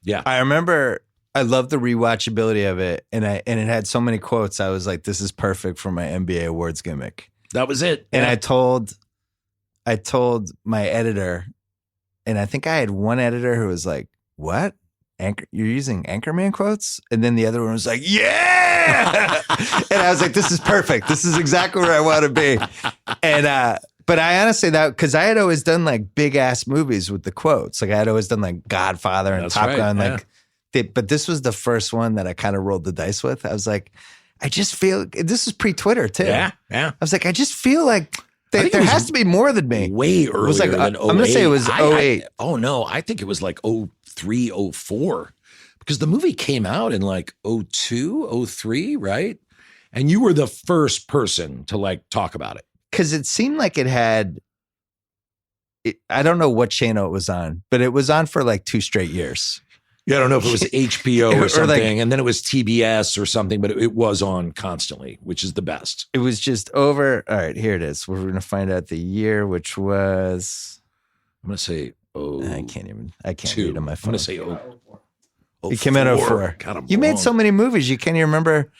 Yeah. I remember I loved the rewatchability of it. And it had so many quotes. I was like, this is perfect for my NBA awards gimmick. That was it. And I told my editor, and I think I had one editor who was like, what? You're using Anchorman quotes? And then the other one was like, yeah. And I was like, this is perfect. This is exactly where I want to be. And, but I honestly, because I had always done like big ass movies with the quotes. Like I had always done like Godfather and Top Gun. Like, but this was the first one that I kind of rolled the dice with. I was like, I just feel, this is pre-Twitter too. Yeah. I was like, I just feel like there has to be more than me. Way earlier than 08. I'm going to say it was 08. Oh, no. I think it was like 03, 04. Because the movie came out in like 02, 03, right? And you were the first person to like talk about it. Because it seemed like it had, I don't know what channel it was on, but it was on for like 2 straight years. Yeah, I don't know if it was HBO or something, like, and then it was TBS or something, but it was on constantly, which is the best. It was just over. All right, here it is. We're going to find out the year, which was. I'm going to say, I can't read on my phone. I'm going to say, It came out 04. God, you made so many movies, you can't even remember.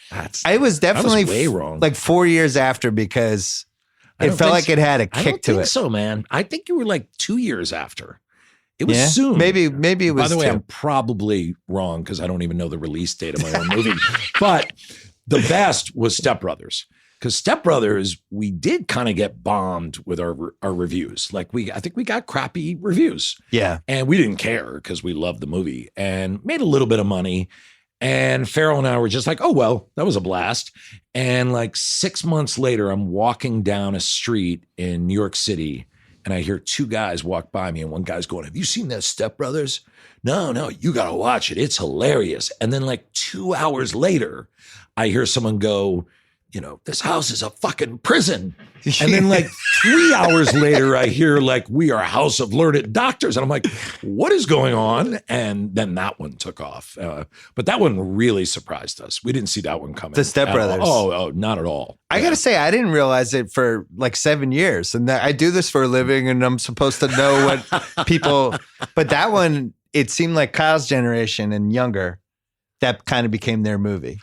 I was definitely way wrong. Like 4 years after because it felt like it had a kick to it. I don't think so, man. I think you were like 2 years after. It was soon. Maybe it was. By the way, 2. I'm probably wrong because I don't even know the release date of my own movie. But the best was Step Brothers. Because Step Brothers, we did kind of get bombed with our reviews. Like I think we got crappy reviews. Yeah. And we didn't care because we loved the movie and made a little bit of money. And Ferrell and I were just like, oh, well, that was a blast. And like 6 months later, I'm walking down a street in New York City and I hear 2 guys walk by me and one guy's going, have you seen that Step Brothers? No, you got to watch it. It's hilarious. And then like 2 hours later, I hear someone go, this house is a fucking prison. And then like 3 hours later, I hear like, we are a house of learned doctors. And I'm like, what is going on? And then that one took off. But that one really surprised us. We didn't see that one coming. The Step Brothers. Oh, not at all. I got to say, I didn't realize it for like 7 years. And I do this for a living and I'm supposed to know what people, but that one, it seemed like Kyle's generation and younger, that kind of became their movie.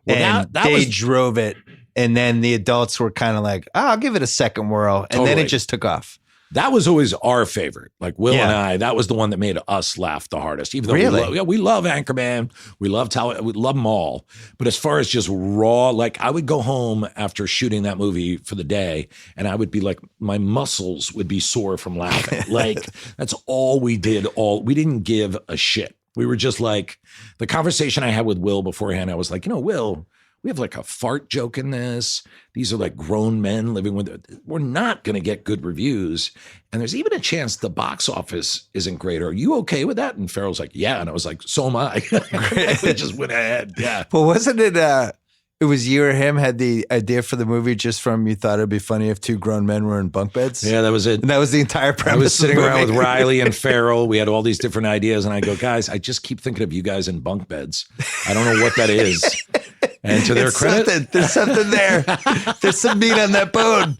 Well, and they drove it. And then the adults were kind of like, I'll give it a second whirl. And then it just took off. That was always our favorite. Like Will and I, that was the one that made us laugh the hardest. Even though we love Anchorman. We love Talladega. We love them all. But as far as just raw, like I would go home after shooting that movie for the day and I would be like, my muscles would be sore from laughing. Like that's all we did. We didn't give a shit. We were just like, the conversation I had with Will beforehand, I was like, Will, we have like a fart joke in this. These are like grown men living with it. We're not going to get good reviews. And there's even a chance the box office isn't great. Are you okay with that? And Ferrell's like, yeah. And I was like, so am I. We just went ahead. Yeah. Well, wasn't it, it was you or him had the idea for the movie just from you thought it'd be funny if 2 grown men were in bunk beds? Yeah, that was it. And that was the entire premise. I was sitting around with Riley and Ferrell. We had all these different ideas. And I go, guys, I just keep thinking of you guys in bunk beds. I don't know what that is. And to their credit, there's something there. There's some meat on that bone.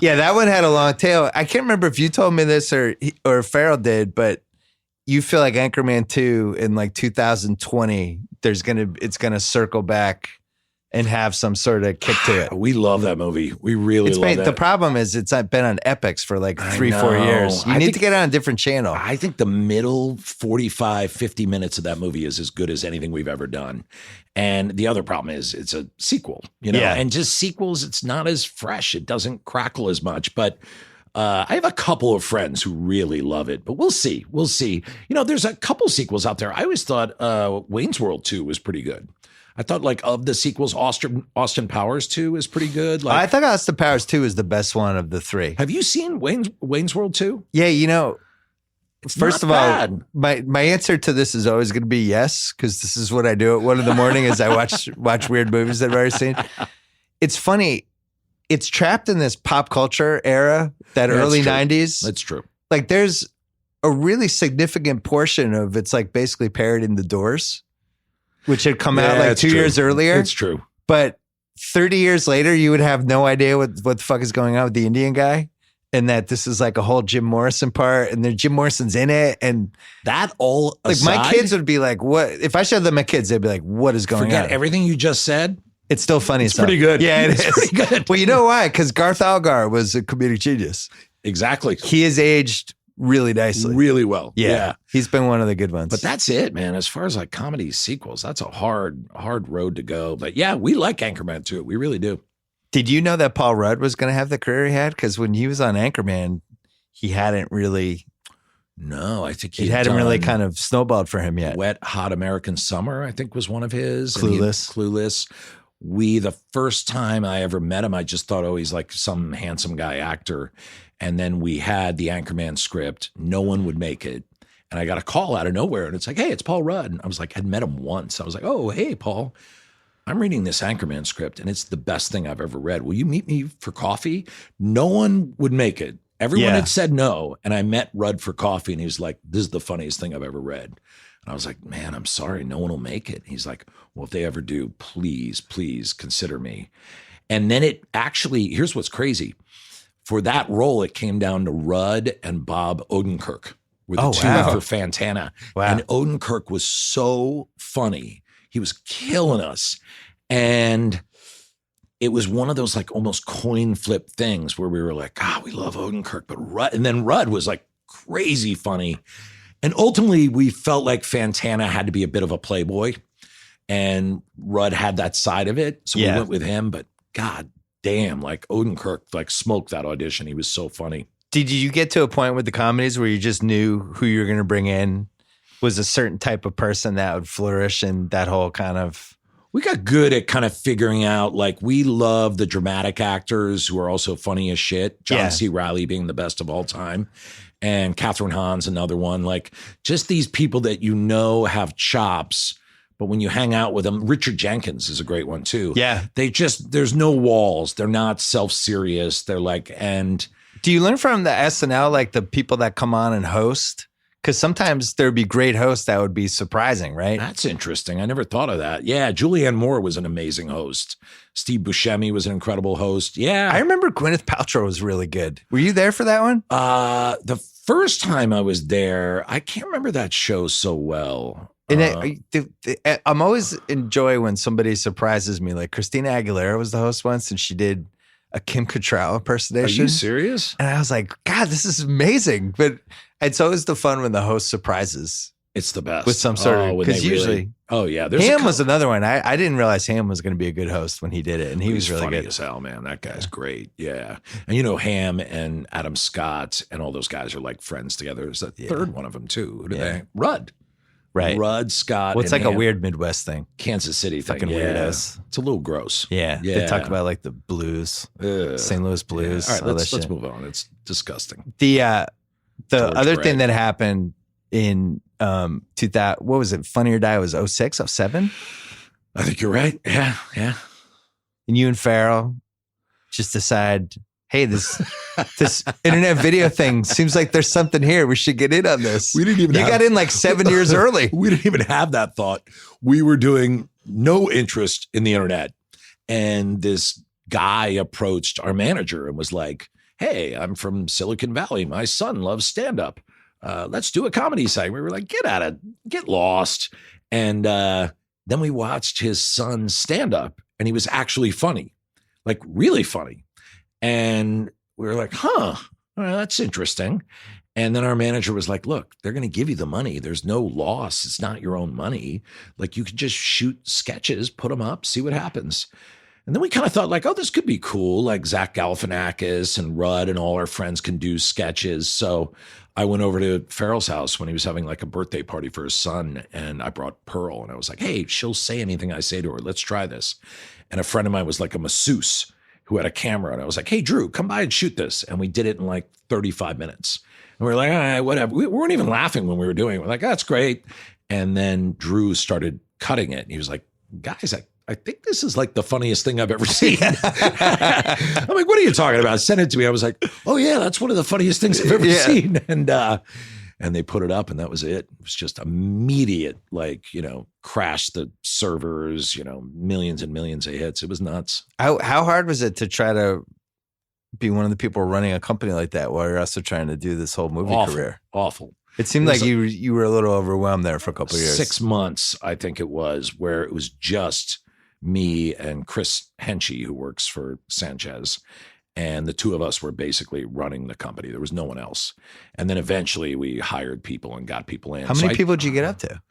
Yeah, that one had a long tail. I can't remember if you told me this or Ferrell did, but you feel like Anchorman 2 in like 2020, it's gonna circle back and have some sort of kick to it. We love that movie. We really love it. The problem is it's been on Epix for like 3-4 years. You need to get it on a different channel. I think the middle 45, 50 minutes of that movie is as good as anything we've ever done. And the other problem is it's a sequel, you know, and just sequels, it's not as fresh. It doesn't crackle as much, but I have a couple of friends who really love it, but we'll see. We'll see. You know, there's a couple sequels out there. I always thought Wayne's World 2 was pretty good. I thought like of the sequels, Austin Powers 2 is pretty good. Like, I thought Austin Powers 2 is the best one of the three. Have you seen Wayne's World 2? Yeah, you know, first of all, bad. my answer to this is always going to be yes, because this is what I do at 1 a.m. is I watch weird movies that I've already seen. It's funny. It's trapped in this pop culture era, that early 90s. That's true. Like there's a really significant portion of it's like basically parodying The Doors, which had come out like 2 years earlier. It's true. But 30 years later, you would have no idea what the fuck is going on with the Indian guy. And that this is like a whole Jim Morrison part, and then Jim Morrison's in it. And that all aside, like my kids would be like, what? If I showed them my kids, they'd be like, what is going on? Forget everything you just said. It's still funny. It's pretty good. Yeah, it is. Pretty good. Well, you know why? Because Garth Algar was a comedic genius. Exactly. He has aged really nicely. Really well. Yeah. He's been one of the good ones. But that's it, man. As far as like comedy sequels, that's a hard road to go. But yeah, we like Anchorman too. We really do. Did you know that Paul Rudd was going to have the career he had? Because when he was on Anchorman, he hadn't really. No, I think he hadn't really kind of snowballed for him yet. Wet Hot American Summer, I think, was one of his. Clueless. The first time I ever met him, I just thought, oh, he's like some handsome guy actor. And then we had the Anchorman script. No one would make it. And I got a call out of nowhere. And it's like, hey, it's Paul Rudd. And I was like, I'd met him once. I was like, oh, hey, Paul, I'm reading this Anchorman script, and it's the best thing I've ever read. Will you meet me for coffee? No one would make it. Everyone had said no. And I met Rudd for coffee, and he was like, this is the funniest thing I've ever read. And I was like, man, I'm sorry, no one will make it. He's like, well, if they ever do, please consider me. And then it actually, here's what's crazy. For that role, it came down to Rudd and Bob Odenkirk were the two for Fantana. Wow. And Odenkirk was so funny. He was killing us. And it was one of those like almost coin flip things where we were like, we love Odenkirk, but Rudd, and then Rudd was like crazy funny. And ultimately, we felt like Fantana had to be a bit of a playboy, and Rudd had that side of it. So we went with him, but God damn, like Odenkirk, like smoked that audition. He was so funny. Did you get to a point with the comedies where you just knew who you were going to bring in was a certain type of person that would flourish in that whole kind of... We got good at kind of figuring out, like, we love the dramatic actors who are also funny as shit. John C. Reilly being the best of all time. And Catherine Hahn's another one. Like, just these people that you know have chops, but when you hang out with them, Richard Jenkins is a great one too. Yeah. There's no walls. They're not self-serious. They're like, and... Do you learn from the SNL, like the people that come on and host? Because sometimes there'd be great hosts that would be surprising, right? That's interesting. I never thought of that. Yeah, Julianne Moore was an amazing host. Steve Buscemi was an incredible host. Yeah. I remember Gwyneth Paltrow was really good. Were you there for that one? The first time I was there, I can't remember that show so well. And I'm always enjoy when somebody surprises me. Like Christina Aguilera was the host once, and she did a Kim Cattrall impersonation. Are you serious? And I was like, God, this is amazing. But it's always the fun when the host surprises. It's the best. With some sort of, because usually. Oh, yeah. Ham was another one. I didn't realize Ham was going to be a good host when he did it. And he was really funny good. As hell, man. That guy's great. Yeah. And you know, Ham and Adam Scott and all those guys are like friends together. There's a third one of them too. Who did they? Rudd. Right. Rudd, Scott. Well, it's like Ham. a weird Midwest thing. Kansas City thing. Fucking weirdos. It's a little gross. Yeah. They talk about like the blues, St. Louis blues. Yeah. All right, let's move on. It's disgusting. The other Gregg. thing that happened in 2000, what was it? Funny or Die was 06, 07? I think you're right. Yeah. And you and Farrell just decide, hey, this internet video thing seems like there's something here. We should get in on this. We didn't even. You got in like 7 years early. We didn't even have that thought. We were doing no interest in the internet, and this guy approached our manager and was like, "Hey, I'm from Silicon Valley. My son loves stand-up. Let's do a comedy site." We were like, get lost. And then we watched his son's stand-up. and he was actually funny, like really funny. And we were like, well, that's interesting. And then our manager was like, look, they're going to give you the money. There's no loss. It's not your own money. Like, you could just shoot sketches, put them up, see what happens. And then we kind of thought like, oh, this could be cool. Like Zach Galifianakis and Rudd and all our friends can do sketches. So I went over to Ferrell's house when he was having like a birthday party for his son. And I brought Pearl and I was like, hey, she'll say anything I say to her. Let's try this. And a friend of mine was like a masseuse who had a camera. And I was like, hey, Drew, come by and shoot this. And we did it in like 35 minutes. And we were like, all right, whatever. We weren't even laughing when we were doing it. We're like, that's great. And then Drew started cutting it. And he was like, guys, I think this is like the funniest thing I've ever seen. I'm like, what are you talking about? Send it to me. I was like, oh yeah, that's one of the funniest things I've ever seen. And they put it up and that was it. It was just immediate, like, crash the servers, millions and millions of hits. It was nuts. How hard was it to try to be one of the people running a company like that while you're also trying to do this whole movie career? Awful. It seemed like you were a little overwhelmed there for a couple of years. 6 months, I think it was, where it was just me and Chris Henchy, who works for Sanchez. And the two of us were basically running the company. There was no one else. And then eventually we hired people and got people in. How many people did you get up to?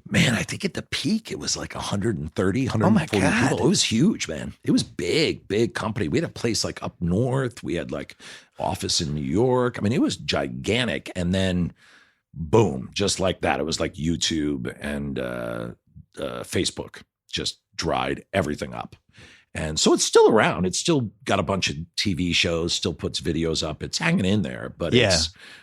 Man, I think at the peak, it was like 130, 140 people. It was huge, man. It was big company. We had a place like up north. We had like office in New York. I mean, it was gigantic. And then boom, just like that. It was like YouTube and Facebook just dried everything up. And so it's still around. It's still got a bunch of TV shows, still puts videos up. It's hanging in there, but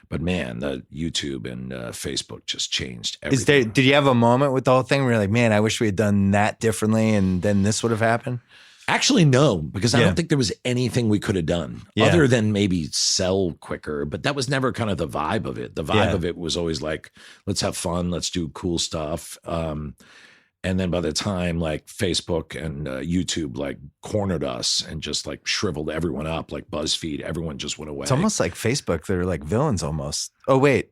but man, the YouTube and Facebook just changed everything. Did you have a moment with the whole thing where you're like, man, I wish we had done that differently and then this would have happened? Actually, no, because I don't think there was anything we could have done other than maybe sell quicker, but that was never kind of the vibe of it. The vibe of it was always like, let's have fun. Let's do cool stuff. And then by the time like Facebook and YouTube like cornered us and just like shriveled everyone up, like BuzzFeed, everyone just went away. It's almost like Facebook. They're like villains almost. Oh, wait.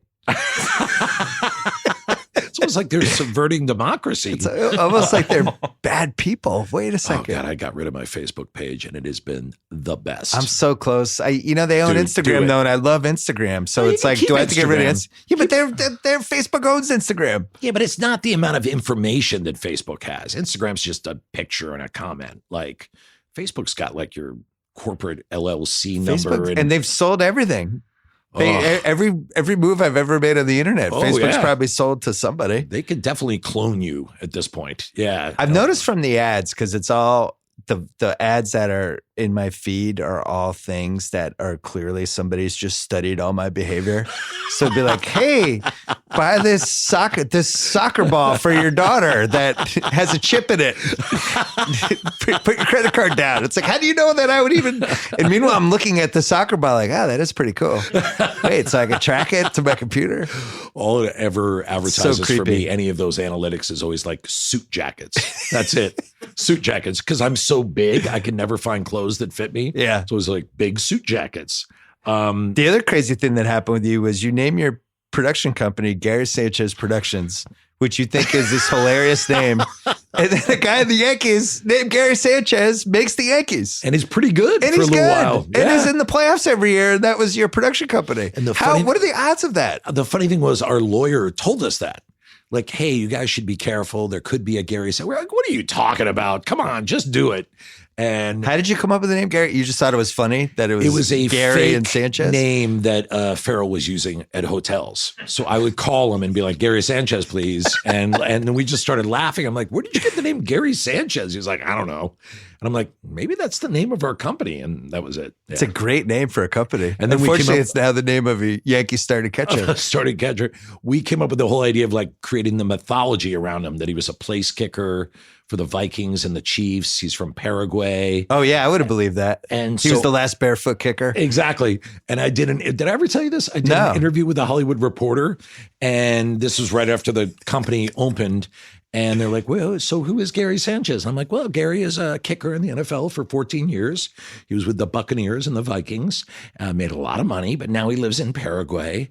It's almost like they're subverting democracy. It's almost like they're bad people. Wait a second. Oh God, I got rid of my Facebook page and it has been the best. I'm so close. They own Instagram though, and I love Instagram. So it's like, do I have to get rid of Instagram? Yeah, but their Facebook owns Instagram. Yeah, but it's not the amount of information that Facebook has. Instagram's just a picture and a comment. Like Facebook's got like your corporate LLC number. And they've sold everything. Every move I've ever made on the internet, Facebook's probably sold to somebody. They could definitely clone you at this point. Yeah. I've noticed from the ads, because it's all the ads that are in my feed are all things that are clearly somebody's just studied all my behavior. So it'd be like, hey, buy this soccer ball for your daughter that has a chip in it. Put your credit card down. It's like, how do you know that I would even? And meanwhile, I'm looking at the soccer ball like, that is pretty cool. Wait, so I can track it to my computer? All it ever advertises for me, any of those analytics, is always like suit jackets. That's it. Suit jackets. Because I'm so big, I can never find clothes that fit me. Yeah. So it was like big suit jackets. The other crazy thing that happened with you was you name your production company Gary Sanchez Productions, which you think is this hilarious name. And then the guy in the Yankees named Gary Sanchez makes the Yankees. And he's pretty good for a little while. And he's in the playoffs every year. And that was your production company. And what are the odds of that? The funny thing was our lawyer told us that. Like, hey, you guys should be careful. There could be a Gary Sanchez. We're like, what are you talking about? Come on, just do it. And how did you come up with the name Gary? You just thought it was funny that it was a Gary fake and Sanchez name that Ferrell was using at hotels. So I would call him and be like, Gary Sanchez, please. And then we just started laughing. I'm like, where did you get the name Gary Sanchez? He was like, I don't know. And I'm like, maybe that's the name of our company. And that was it. Yeah. It's a great name for a company. And then unfortunately, it's now the name of a Yankee starting catcher. We came up with the whole idea of like creating the mythology around him, that he was a place kicker for the Vikings and the Chiefs. He's from Paraguay. Oh yeah, I would have believed that. And he was the last barefoot kicker. Exactly. And did I ever tell you this? I did an interview with a Hollywood Reporter, and this was right after the company opened. And they're like, well, so who is Gary Sanchez? I'm like, well, Gary is a kicker in the NFL for 14 years. He was with the Buccaneers and the Vikings, made a lot of money, but now he lives in Paraguay.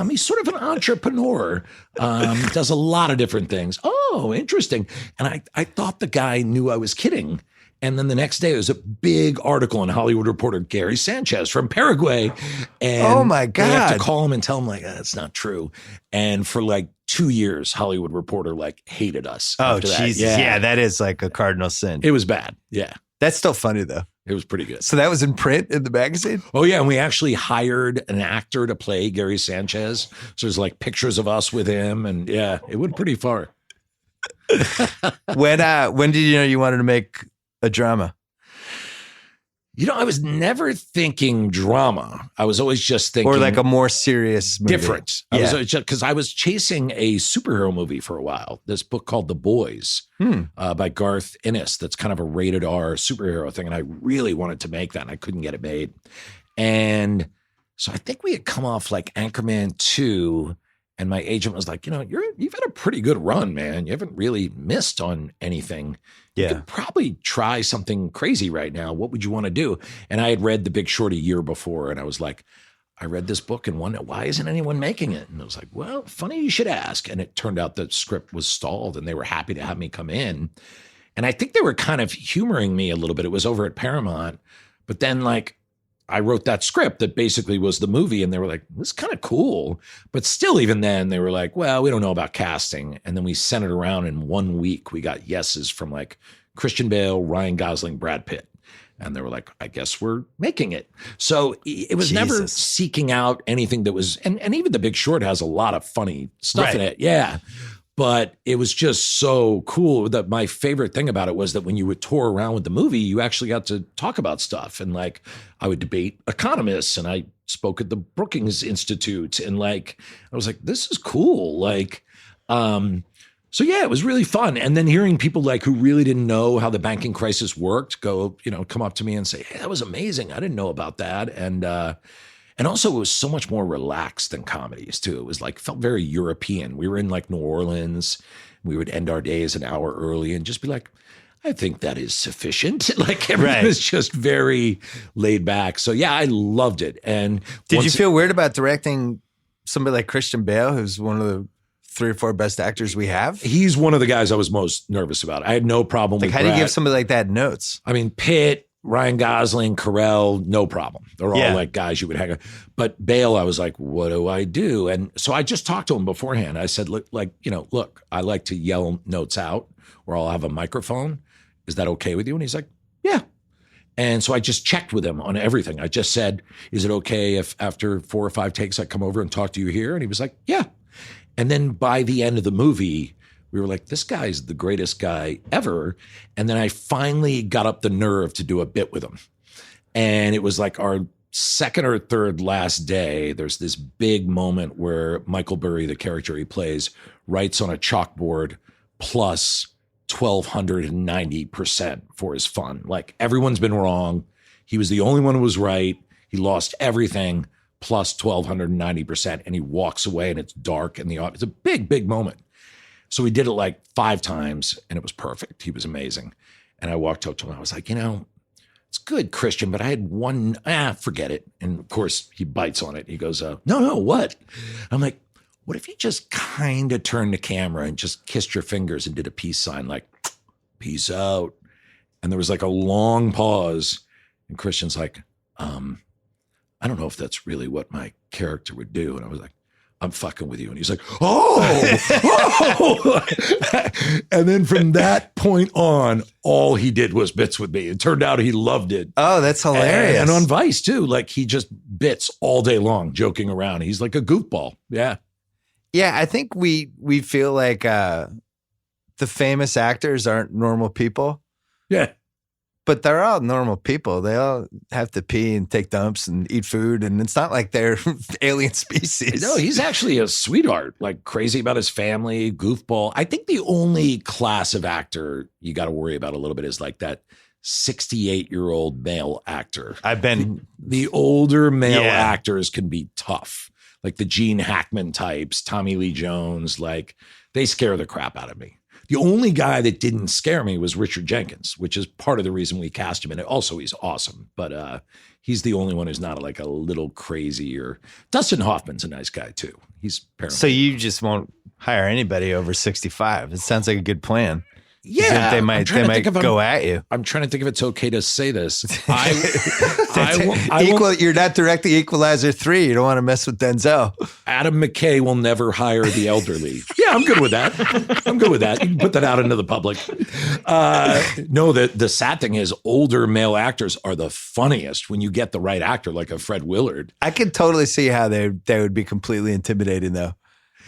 He's sort of an entrepreneur, does a lot of different things. Oh, interesting. And I thought the guy knew I was kidding. And then the next day, there was a big article in Hollywood Reporter, Gary Sanchez from Paraguay. And oh my God. they have to call him and tell him, like, that's not true. And for like 2 years, Hollywood Reporter like hated us. Oh, Jesus. Jesus. Yeah, that is like a cardinal sin. It was bad. Yeah. That's still funny, though. It was pretty good. So that was in print in the magazine? Oh, yeah. And we actually hired an actor to play Gary Sanchez. So there's like pictures of us with him. And yeah, it went pretty far. When did you know you wanted to make a drama? You know, I was never thinking drama. I was always just thinking, or like a more serious movie. Different. Because I was chasing a superhero movie for a while. This book called The Boys by Garth Ennis. That's kind of a rated R superhero thing. And I really wanted to make that, and I couldn't get it made. And so I think we had come off like Anchorman 2. And my agent was like, you know, you've had a pretty good run, man. You haven't really missed on anything. You could probably try something crazy right now. What would you want to do? And I had read The Big Short a year before, and I was like, I read this book and wondered, why isn't anyone making it? And I was like, well, funny you should ask. And it turned out the script was stalled, and they were happy to have me come in. And I think they were kind of humoring me a little bit. It was over at Paramount. But then, like, I wrote that script that basically was the movie, and they were like, this is kind of cool. But still, even then, they were like, well, we don't know about casting. And then we sent it around in 1 week. We got yeses from like Christian Bale, Ryan Gosling, Brad Pitt. And they were like, I guess we're making it. So it was never seeking out anything that was, and even The Big Short has a lot of funny stuff in it. Yeah. But it was just so cool that my favorite thing about it was that when you would tour around with the movie, you actually got to talk about stuff. And like, I would debate economists, and I spoke at the Brookings Institute, and like, I was like, this is cool. Like, so yeah, it was really fun. And then hearing people like who really didn't know how the banking crisis worked, come up to me and say, hey, that was amazing. I didn't know about that. And also, it was so much more relaxed than comedies, too. It was like, felt very European. We were in like New Orleans. We would end our days an hour early and just be like, I think that is sufficient. Like, everything was just very laid back. So, yeah, I loved it. And did you feel weird about directing somebody like Christian Bale, who's one of the 3 or 4 best actors we have? He's one of the guys I was most nervous about. I had no problem with how do you give somebody like that notes? I mean, Pitt, Ryan Gosling, Carell, no problem. They're all like guys you would hang out. But Bale, I was like, what do I do? And so I just talked to him beforehand. I said, look, I like to yell notes out, or I'll have a microphone. Is that okay with you? And he's like, yeah. And so I just checked with him on everything. I just said, is it okay if after 4 or 5 takes I come over and talk to you here? And he was like, yeah. And then by the end of the movie, we were like, this guy's the greatest guy ever. And then I finally got up the nerve to do a bit with him. And it was like our second or third last day. There's this big moment where Michael Burry, the character he plays, writes on a chalkboard plus 1,290% for his fun. Like, everyone's been wrong. He was the only one who was right. He lost everything plus 1,290%. And he walks away, and it's dark in the audience. It's a big, big moment. So we did it like 5 times, and it was perfect. He was amazing. And I walked up to him. I was like, it's good, Christian, but I had one, forget it. And of course, he bites on it. He goes, no, what? I'm like, what if you just kind of turned the camera and just kissed your fingers and did a peace sign, like, peace out? And there was like a long pause. And Christian's like, I don't know if that's really what my character would do. And I was like, I'm fucking with you. And he's like, oh. And then from that point on, all he did was bits with me. It turned out he loved it. Oh, that's hilarious. And on Vice too. Like, he just bits all day long, joking around. He's like a goofball. Yeah. Yeah. I think we feel like the famous actors aren't normal people. Yeah. But they're all normal people. They all have to pee and take dumps and eat food. And it's not like they're alien species. No, he's actually a sweetheart, like crazy about his family, goofball. I think the only class of actor you got to worry about a little bit is like that 68-year-old male actor. The older male actors can be tough. Like the Gene Hackman types, Tommy Lee Jones, like, they scare the crap out of me. The only guy that didn't scare me was Richard Jenkins, which is part of the reason we cast him. And also, he's awesome. But he's the only one who's not like a little crazy. Or Dustin Hoffman's a nice guy, too. He's apparently. So you just won't hire anybody over 65. It sounds like a good plan. Yeah, They might go at you. I'm trying to think if it's okay to say this. You're not directing Equalizer 3. You don't want to mess with Denzel. Adam McKay will never hire the elderly. Yeah, I'm good with that. You can put that out into the public. No, the sad thing is older male actors are the funniest when you get the right actor, like a Fred Willard. I could totally see how they would be completely intimidating, though.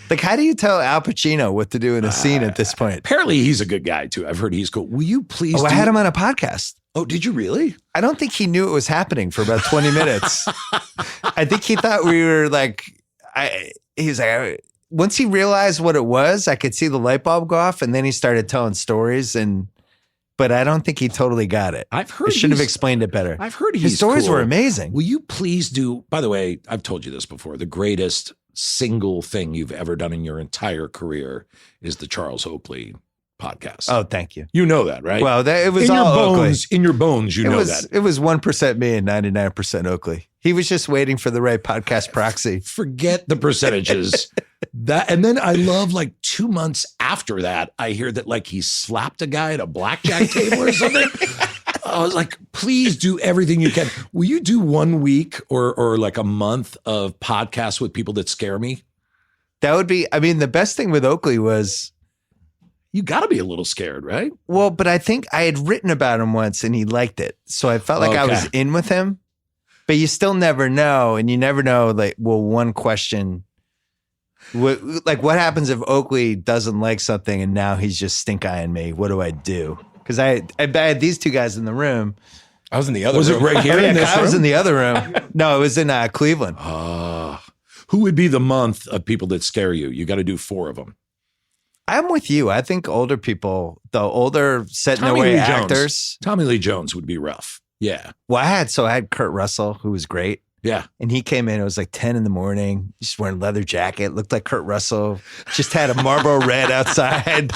Like, how do you tell Al Pacino what to do in a scene at this point? Apparently, he's a good guy, too. I've heard he's cool. Will you please? I had him on a podcast. Oh, did you really? I don't think he knew it was happening for about 20 minutes. I think he thought we were like, once he realized what it was, I could see the light bulb go off, and then he started telling stories. But I don't think he totally got it. I've heard I should have explained it better. I've heard his stories cool. were amazing. Will you please do? By the way, I've told you this before. The greatest single thing you've ever done in your entire career is the Charles Oakley podcast. Oh, thank you. You know that, right? Well, it was in all your Oakley. bones. In your bones, you know that. It was 1% me and 99% Oakley. He was just waiting for the right podcast proxy. Forget the percentages. And then I love like 2 months after that, I hear that like he slapped a guy at a blackjack table or something. I was like, please do everything you can. Will you do 1 week or like a month of podcasts with people that scare me? That would be, the best thing with Oakley was. You got to be a little scared, right? Well, but I think I had written about him once and he liked it. So I felt like I was in with him. But you still never know. And you never know, like, well, one question. What happens if Oakley doesn't like something and now he's just stink-eyeing me? What do I do? Because I had these two guys in the room. I was in the other room. Was it right here in this room? I was in the other room. No, it was in Cleveland. Who would be the month of people that scare you? You got to do 4 of them. I'm with you. I think older people, the older set in their way actors. Tommy Lee Jones would be rough. Yeah. Well, I had Kurt Russell, who was great. Yeah. And he came in, it was like 10 in the morning, just wearing a leather jacket, looked like Kurt Russell, just had a Marlboro Red outside.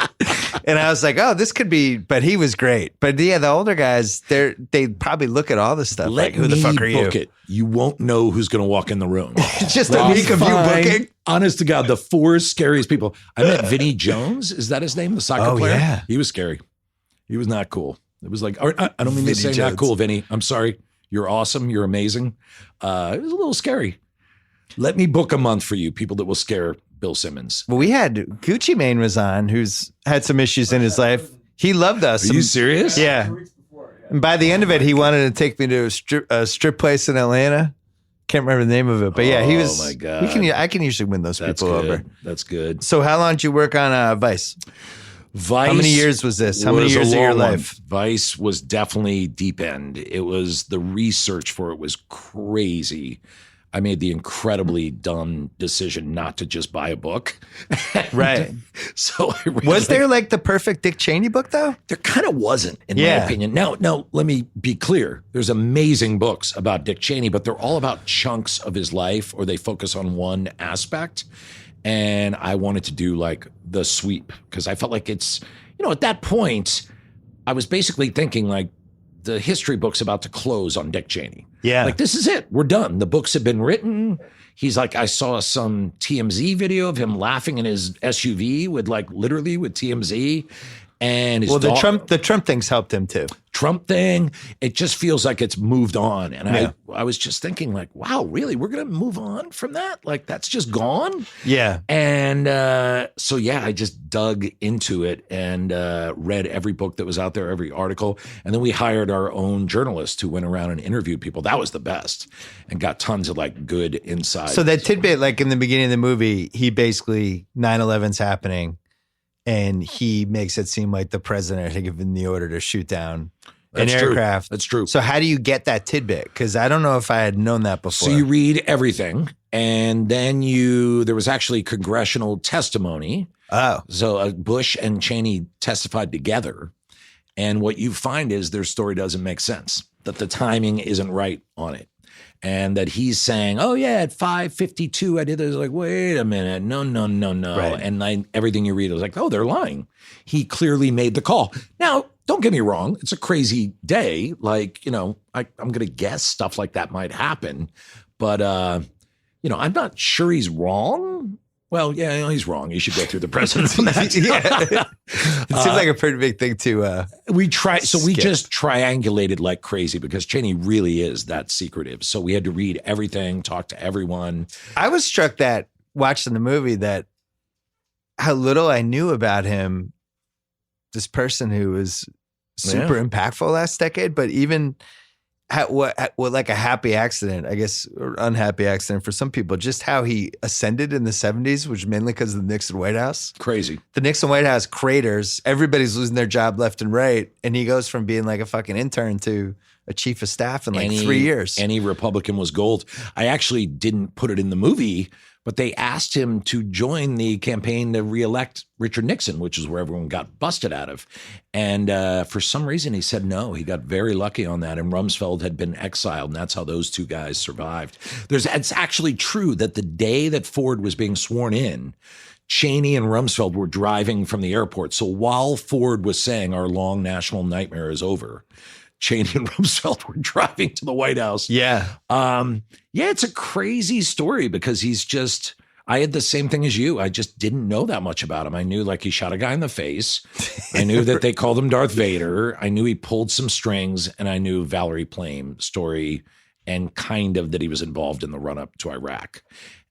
And I was like, oh, this could be, but he was great. But yeah, the older guys, they probably look at all this stuff. Like, who the fuck are you? It. You won't know who's going to walk in the room. It's just a week of you booking. Honest to God, the 4 scariest people. I met Vinnie Jones. Is that his name? The soccer player? Yeah. He was scary. He was not cool. It was like, I don't mean to say not cool, Vinny. I'm sorry. You're awesome. You're amazing. It was a little scary. Let me book a month for you, people that will scare Bill Simmons. Well, we had Gucci Mane was on, who's had some issues in his life. He loved us. Are you serious? Yeah. And by the end of it, he wanted to take me to a strip place in Atlanta. Can't remember the name of it, but yeah, he was. Oh my God. I can usually win those people over. That's good. So how long did you work on Vice? Vice. How many years was this? How many years of your life? Vice was definitely deep end. It was the research for it was crazy. I made the incredibly dumb decision not to just buy a book. Right. So was there like the perfect Dick Cheney book though? There kind of wasn't, in my opinion. Now, let me be clear. There's amazing books about Dick Cheney, but they're all about chunks of his life, or they focus on one aspect. And I wanted to do like the sweep because I felt like it's, at that point, I was basically thinking like the history book's about to close on Dick Cheney. Yeah. Like, this is it. We're done. The books have been written. He's like, I saw some TMZ video of him laughing in his SUV with literally with TMZ. And his the Trump things helped him too. Trump thing, it just feels like it's moved on. And I was just thinking like, wow, really? We're going to move on from that? Like, that's just gone? Yeah. And so, I just dug into it and read every book that was out there, every article. And then we hired our own journalist who went around and interviewed people. That was the best and got tons of good insight. So that tidbit, like in the beginning of the movie, he basically 9/11's happening. And he makes it seem like the president had given the order to shoot down an aircraft. That's true. So how do you get that tidbit? Because I don't know if I had known that before. So you read everything, and then there was actually congressional testimony. Oh. So Bush and Cheney testified together. And what you find is their story doesn't make sense, that the timing isn't right on it. And that he's saying, oh, yeah, at 5:52, I did this. Like, wait a minute. No. Right. And everything you read, I was like, oh, they're lying. He clearly made the call. Now, don't get me wrong. It's a crazy day. Like, I'm going to guess stuff like that might happen. But, I'm not sure he's wrong. Well, yeah, he's wrong. He should go through the president on that. Yeah. It seems like a pretty big thing to we just skip. triangulated like crazy because Cheney really is that secretive. So we had to read everything, talk to everyone. I was struck that watching the movie that how little I knew about him, this person who was super impactful last decade, but even what like a happy accident, I guess, or unhappy accident for some people, just how he ascended in the 70s, which mainly because of the Nixon White House. Crazy. The Nixon White House craters. Everybody's losing their job left and right. And he goes from being like a fucking intern to a chief of staff in like 3 years. Any Republican was gold. I actually didn't put it in the movie, but they asked him to join the campaign to reelect Richard Nixon, which is where everyone got busted out of. And for some reason, he said no. He got very lucky on that. And Rumsfeld had been exiled, and that's how those two guys survived. It's actually true that the day that Ford was being sworn in, Cheney and Rumsfeld were driving from the airport. So while Ford was saying our long national nightmare is over, Cheney and Rumsfeld were driving to the White House. Yeah. It's a crazy story because I had the same thing as you. I just didn't know that much about him. I knew like he shot a guy in the face. I knew that they called him Darth Vader. I knew he pulled some strings, and I knew Valerie Plame story and kind of that he was involved in the run up to Iraq.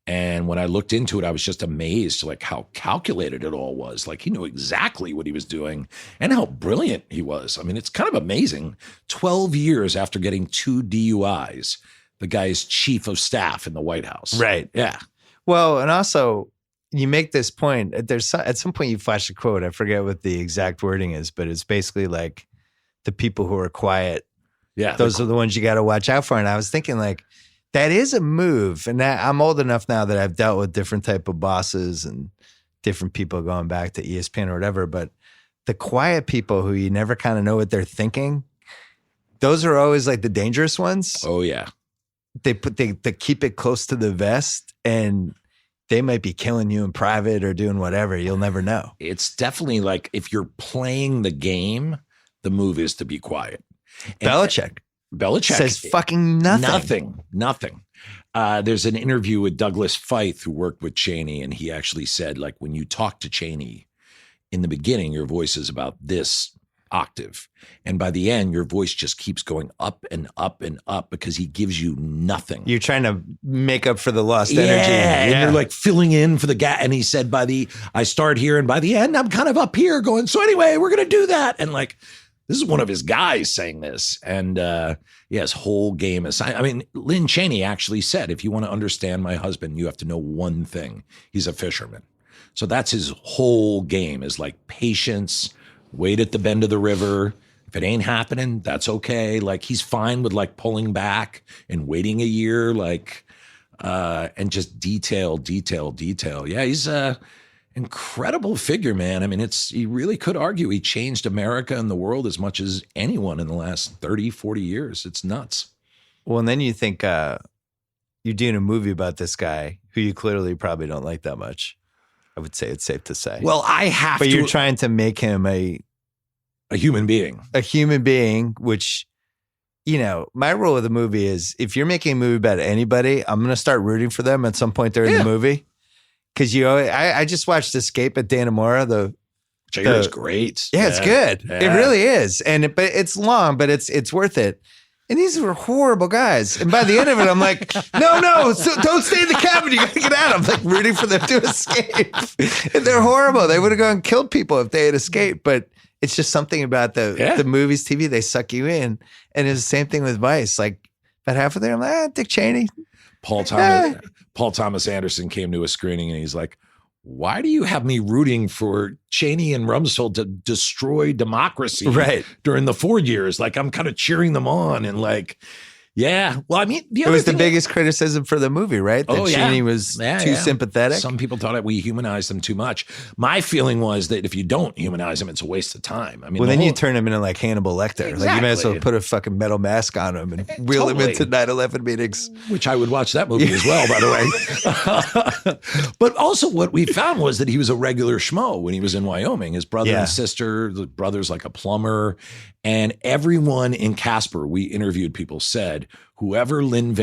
And when I looked into it, I was just amazed like how calculated it all was. Like he knew exactly what he was doing and how brilliant he was. I mean, it's kind of amazing. 12 years after getting 2 DUIs, the guy's chief of staff in the White House. Right. Yeah. Well, and also you make this point. At some point you flash a quote. I forget what the exact wording is, but it's basically like the people who are quiet. Yeah. Those are the ones you got to watch out for. And I was thinking like, that is a move. And I'm old enough now that I've dealt with different type of bosses and different people going back to ESPN or whatever. But the quiet people who you never kind of know what they're thinking, those are always like the dangerous ones. Oh, yeah. They keep it close to the vest, and they might be killing you in private or doing whatever. You'll never know. It's definitely like if you're playing the game, the move is to be quiet. And Belichick says fucking nothing. Nothing. There's an interview with Douglas Feith, who worked with Cheney, and he actually said, like, when you talk to Cheney in the beginning, your voice is about this octave. And by the end, your voice just keeps going up and up and up because he gives you nothing. You're trying to make up for the lost energy. And you're like filling in for the gap. And he said, I start here, and by the end, I'm kind of up here going, so anyway, we're going to do that. And like, this is one of his guys saying this. And his whole game is, I mean, Lynn Cheney actually said, if you want to understand my husband, you have to know one thing. He's a fisherman. So that's his whole game is like patience, wait at the bend of the river. If it ain't happening, that's okay. Like he's fine with like pulling back and waiting a year, like, and just detail. Yeah, he's incredible figure, man. I mean, you really could argue he changed America and the world as much as anyone in the last 30, 40 years. It's nuts. Well, and then you think you're doing a movie about this guy who you clearly probably don't like that much. I would say it's safe to say. Well, but you're trying to make him a human being. A human being, which, my rule of the movie is if you're making a movie about anybody, I'm going to start rooting for them at some point during the movie. Because I just watched Escape at Dannemora. The trailer is great. Yeah, it's good. Yeah. It really is, but it's long, but it's worth it. And these were horrible guys. And by the end of it, I'm like, no, don't stay in the cabin. You got to get out. I'm like rooting for them to escape. And they're horrible. They would have gone and killed people if they had escaped. But it's just something about the movies, TV. They suck you in. And it's the same thing with Vice. Like about half of them, I'm like, Dick Cheney. Paul Thomas Anderson came to a screening and he's like, why do you have me rooting for Cheney and Rumsfeld to destroy democracy during the Ford years? Like, I'm kind of cheering them on. And like, Yeah. Well, I mean, It was the biggest criticism for the movie, right? That Cheney was too sympathetic. Some people thought that we humanized him too much. My feeling was that if you don't humanize him, it's a waste of time. I mean, well, then you turn him into like Hannibal Lecter. Exactly. Like you might as well put a fucking metal mask on him and wheel him into 9/11 meetings. Which I would watch that movie as well, by the way. But also what we found was that he was a regular schmo when he was in Wyoming. His brother and sister, the brother's like a plumber. And everyone in Casper, we interviewed people, said whoever Lynn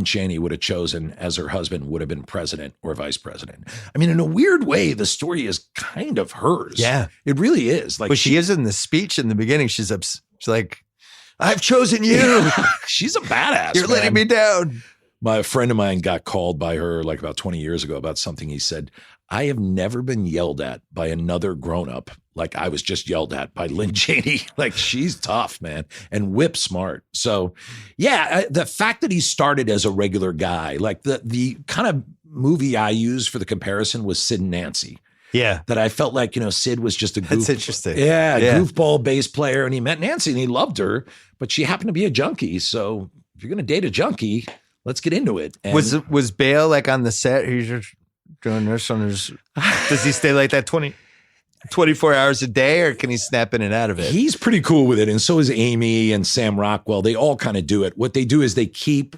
Cheney would have chosen as her husband would have been president or vice president. I mean, in a weird way, the story is kind of hers. Yeah. It really is. Like, but she gives in the speech in the beginning. She's like, I've chosen you. She's a badass. You're letting me down. A friend of mine got called by her like about 20 years ago about something. He said, I have never been yelled at by another grown-up like I was just yelled at by Lynn Cheney. Like, she's tough, man, and whip smart. So, yeah, the fact that he started as a regular guy, like the kind of movie I used for the comparison was Sid and Nancy. Yeah. That I felt like, Sid was just a That's interesting. Yeah, goofball bass player, and he met Nancy and he loved her, but she happened to be a junkie. So if you're going to date a junkie, let's get into it. And was Bale like on the set? He's just doing this on his. Does he stay like that 24 hours a day, or can he snap in and out of it? He's pretty cool with it, and so is Amy and Sam Rockwell. They all kind of do it. What they do is they keep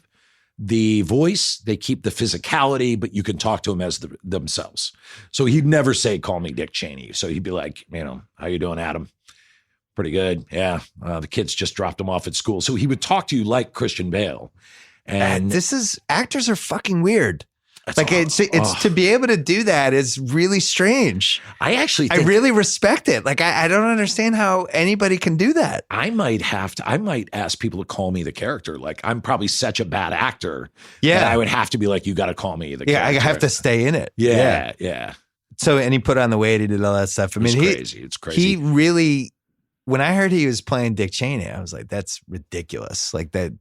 the voice, they keep the physicality, but you can talk to them as themselves. So he'd never say, "Call me Dick Cheney." So he'd be like, "How you doing, Adam?" "Pretty good. Yeah, the kids just dropped him off at school." So he would talk to you like Christian Bale. And actors are fucking weird. Like it's to be able to do that is really strange. I really respect it. Like I don't understand how anybody can do that. I might ask people to call me the character. Like I'm probably such a bad actor. Yeah. That I would have to be like, you got to call me the character. Yeah, I have to stay in it. Yeah. So, and he put on the weight, he did all that stuff. I mean, it's crazy. He really, when I heard he was playing Dick Cheney, I was like, that's ridiculous. Like that,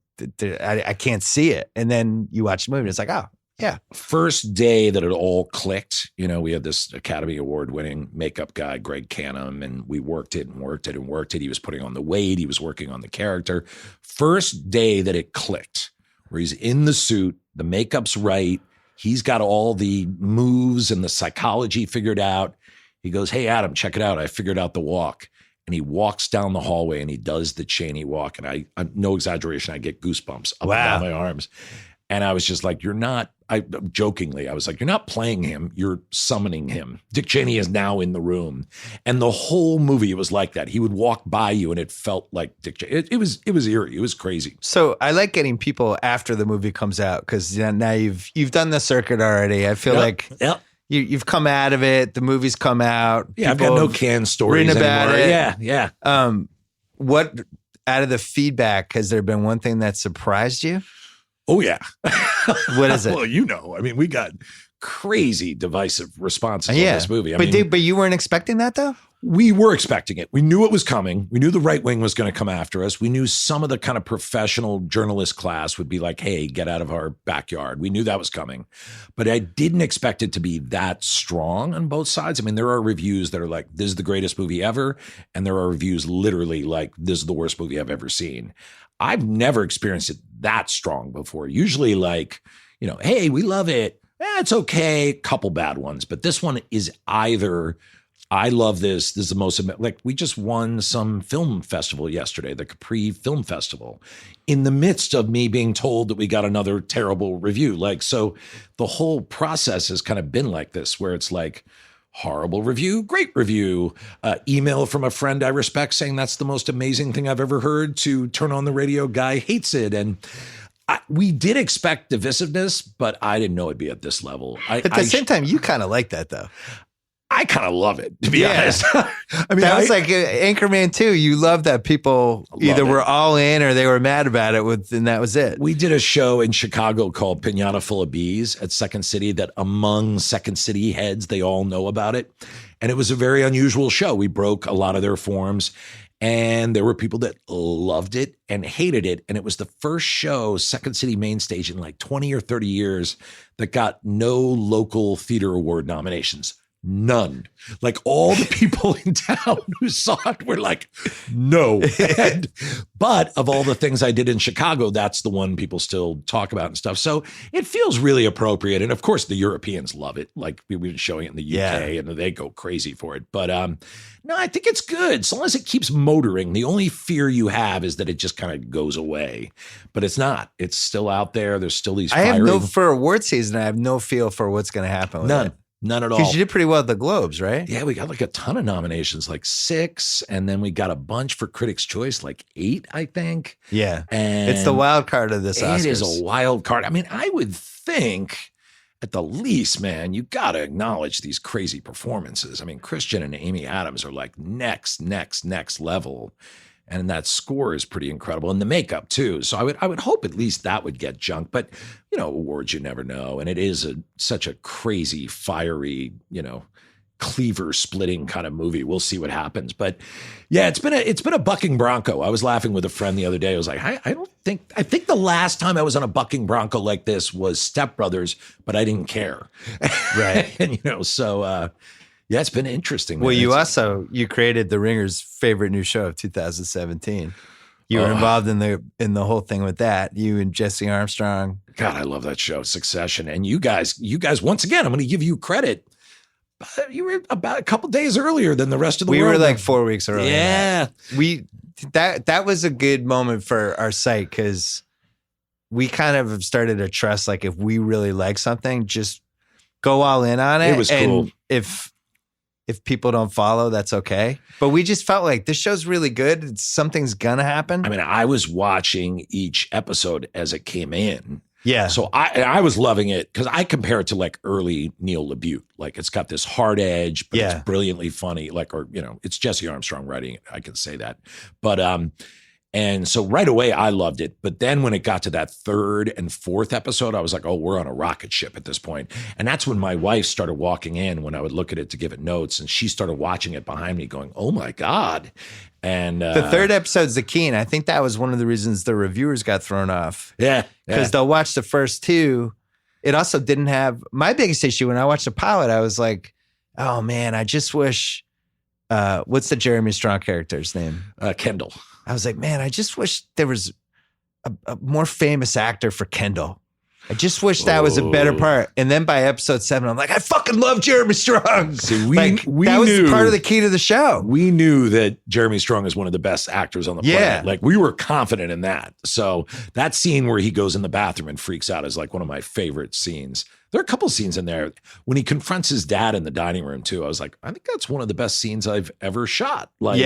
I can't see it. And then you watch the movie and it's like, oh, yeah. First day that it all clicked, we had this Academy Award winning makeup guy, Greg Canham, and we worked it. He was putting on the weight. He was working on the character. First day that it clicked, where he's in the suit, the makeup's right. He's got all the moves and the psychology figured out. He goes, "Hey, Adam, check it out. I figured out the walk." And he walks down the hallway and he does the Cheney walk. And I'm no exaggeration, I get goosebumps up and down my arms. And I was just like, you're not playing him, you're summoning him. Dick Cheney is now in the room. And the whole movie, it was like that. He would walk by you and it felt like Dick Cheney. It was eerie. It was crazy. So I like getting people after the movie comes out because now you've done the circuit already. I feel like you've come out of it. The movie's come out. Yeah, I've got no canned stories about anymore. it. Yeah. What out of the feedback, has there been one thing that surprised you? Oh, yeah. What is it? Well, we got crazy divisive responses on this movie. But you weren't expecting that, though? We were expecting it. We knew it was coming. We knew the right wing was going to come after us. We knew some of the kind of professional journalist class would be like, hey, get out of our backyard. We knew that was coming. But I didn't expect it to be that strong on both sides. I mean, there are reviews that are like, this is the greatest movie ever. And there are reviews literally like, this is the worst movie I've ever seen. I've never experienced it that strong before. Usually like, hey, we love it. It's okay. Couple bad ones. But this one is either I love this. This is the most, like, we just won some film festival yesterday, the Capri Film Festival, in the midst of me being told that we got another terrible review. Like, so the whole process has kind of been like this, where it's like, horrible review, great review, email from a friend I respect saying that's the most amazing thing I've ever heard, to turn on the radio, guy hates it. And we did expect divisiveness, but I didn't know it'd be at this level. At the same time, you kind of like that, though. I kind of love it, to be honest. I mean, that was like Anchorman 2. You love that people either were all in or they were mad about it, and that was it. We did a show in Chicago called Pinata Full of Bees at Second City that among Second City heads, they all know about it. And it was a very unusual show. We broke a lot of their forms. And there were people that loved it and hated it. And it was the first show, Second City main stage, in like 20 or 30 years that got no local theater award nominations. None. Like all the people in town who saw it were like, no. But of all the things I did in Chicago, that's the one people still talk about and stuff. So it feels really appropriate. And of course, the Europeans love it. Like we've been showing it in the UK and they go crazy for it. But no, I think it's good. As long as it keeps motoring, the only fear you have is that it just kind of goes away. But it's not. It's still out there. There's still these for award season, I have no feel for what's going to happen with it. None at all. Because you did pretty well at the Globes, right? Yeah, we got like a ton of nominations, like 6. And then we got a bunch for Critics' Choice, like 8, I think. Yeah. And it's the wild card of this Oscars. It is a wild card. I mean, I would think at the least, man, you got to acknowledge these crazy performances. I mean, Christian and Amy Adams are like next level. And that score is pretty incredible. And the makeup too. So I would hope at least that would get junked. But, awards, you never know. And it is such a crazy, fiery, cleaver splitting kind of movie. We'll see what happens. But yeah, it's been a bucking bronco. I was laughing with a friend the other day. I was like, I think the last time I was on a bucking bronco like this was Step Brothers, but I didn't care. Right. And, yeah, it's been interesting. Well, you created The Ringer's favorite new show of 2017. You were involved in the whole thing with that. You and Jesse Armstrong. God, I love that show, Succession. And you guys, once again, I'm going to give you credit. But you were about a couple days earlier than the rest of the world. We were like 4 weeks earlier. Yeah. That was a good moment for our site because we kind of started to trust, like, if we really like something, just go all in on it. It was cool. If people don't follow, that's okay. But we just felt like this show's really good. Something's gonna happen. I mean, I was watching each episode as it came in. Yeah. So I was loving it because I compare it to like early Neil LaBute. Like it's got this hard edge, but it's brilliantly funny. Like, it's Jesse Armstrong writing it. I can say that. But and so right away I loved it. But then when it got to that 3rd and 4th episode, I was like, oh, we're on a rocket ship at this point. And that's when my wife started walking in when I would look at it to give it notes. And she started watching it behind me going, oh my God. And the 3rd episode's the key. And I think that was one of the reasons the reviewers got thrown off. Yeah. Because they'll watch the first 2. It also didn't have my biggest issue when I watched the pilot. I was like, oh man, I just wish, what's the Jeremy Strong character's name? Kendall. I was like, man, I just wish there was a more famous actor for Kendall. I just wish that was a better part. And then by episode 7, I'm like, I fucking love Jeremy Strong. See, that was part of the key to the show. We knew that Jeremy Strong is one of the best actors on the planet. Like we were confident in that. So that scene where he goes in the bathroom and freaks out is like one of my favorite scenes. There are a couple scenes in there when he confronts his dad in the dining room too. I was like, I think that's one of the best scenes I've ever shot. Like,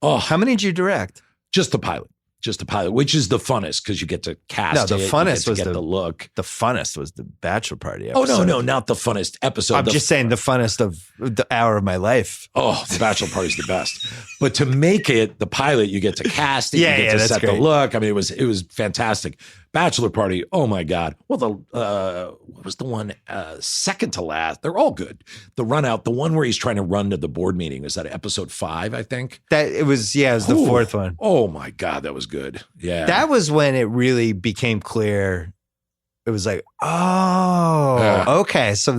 how many did you direct? Just the pilot, which is the funnest because you get to cast. No, the funnest was the look. The funnest was the bachelor party episode. Oh no, not the funnest episode. I'm just saying the funnest of the hour of my life. Oh, the bachelor party's the best. But to make it the pilot, you get to cast it. You get to set great. the look. I mean, it was fantastic. Bachelor party. Oh my God. Well, what was the one second to last? They're all good. The run out, the one where he's trying to run to the board meeting. Was that episode 5? I think it was the 4th one. Oh my God, that was good. Yeah, that was when it really became clear. It was like, okay, so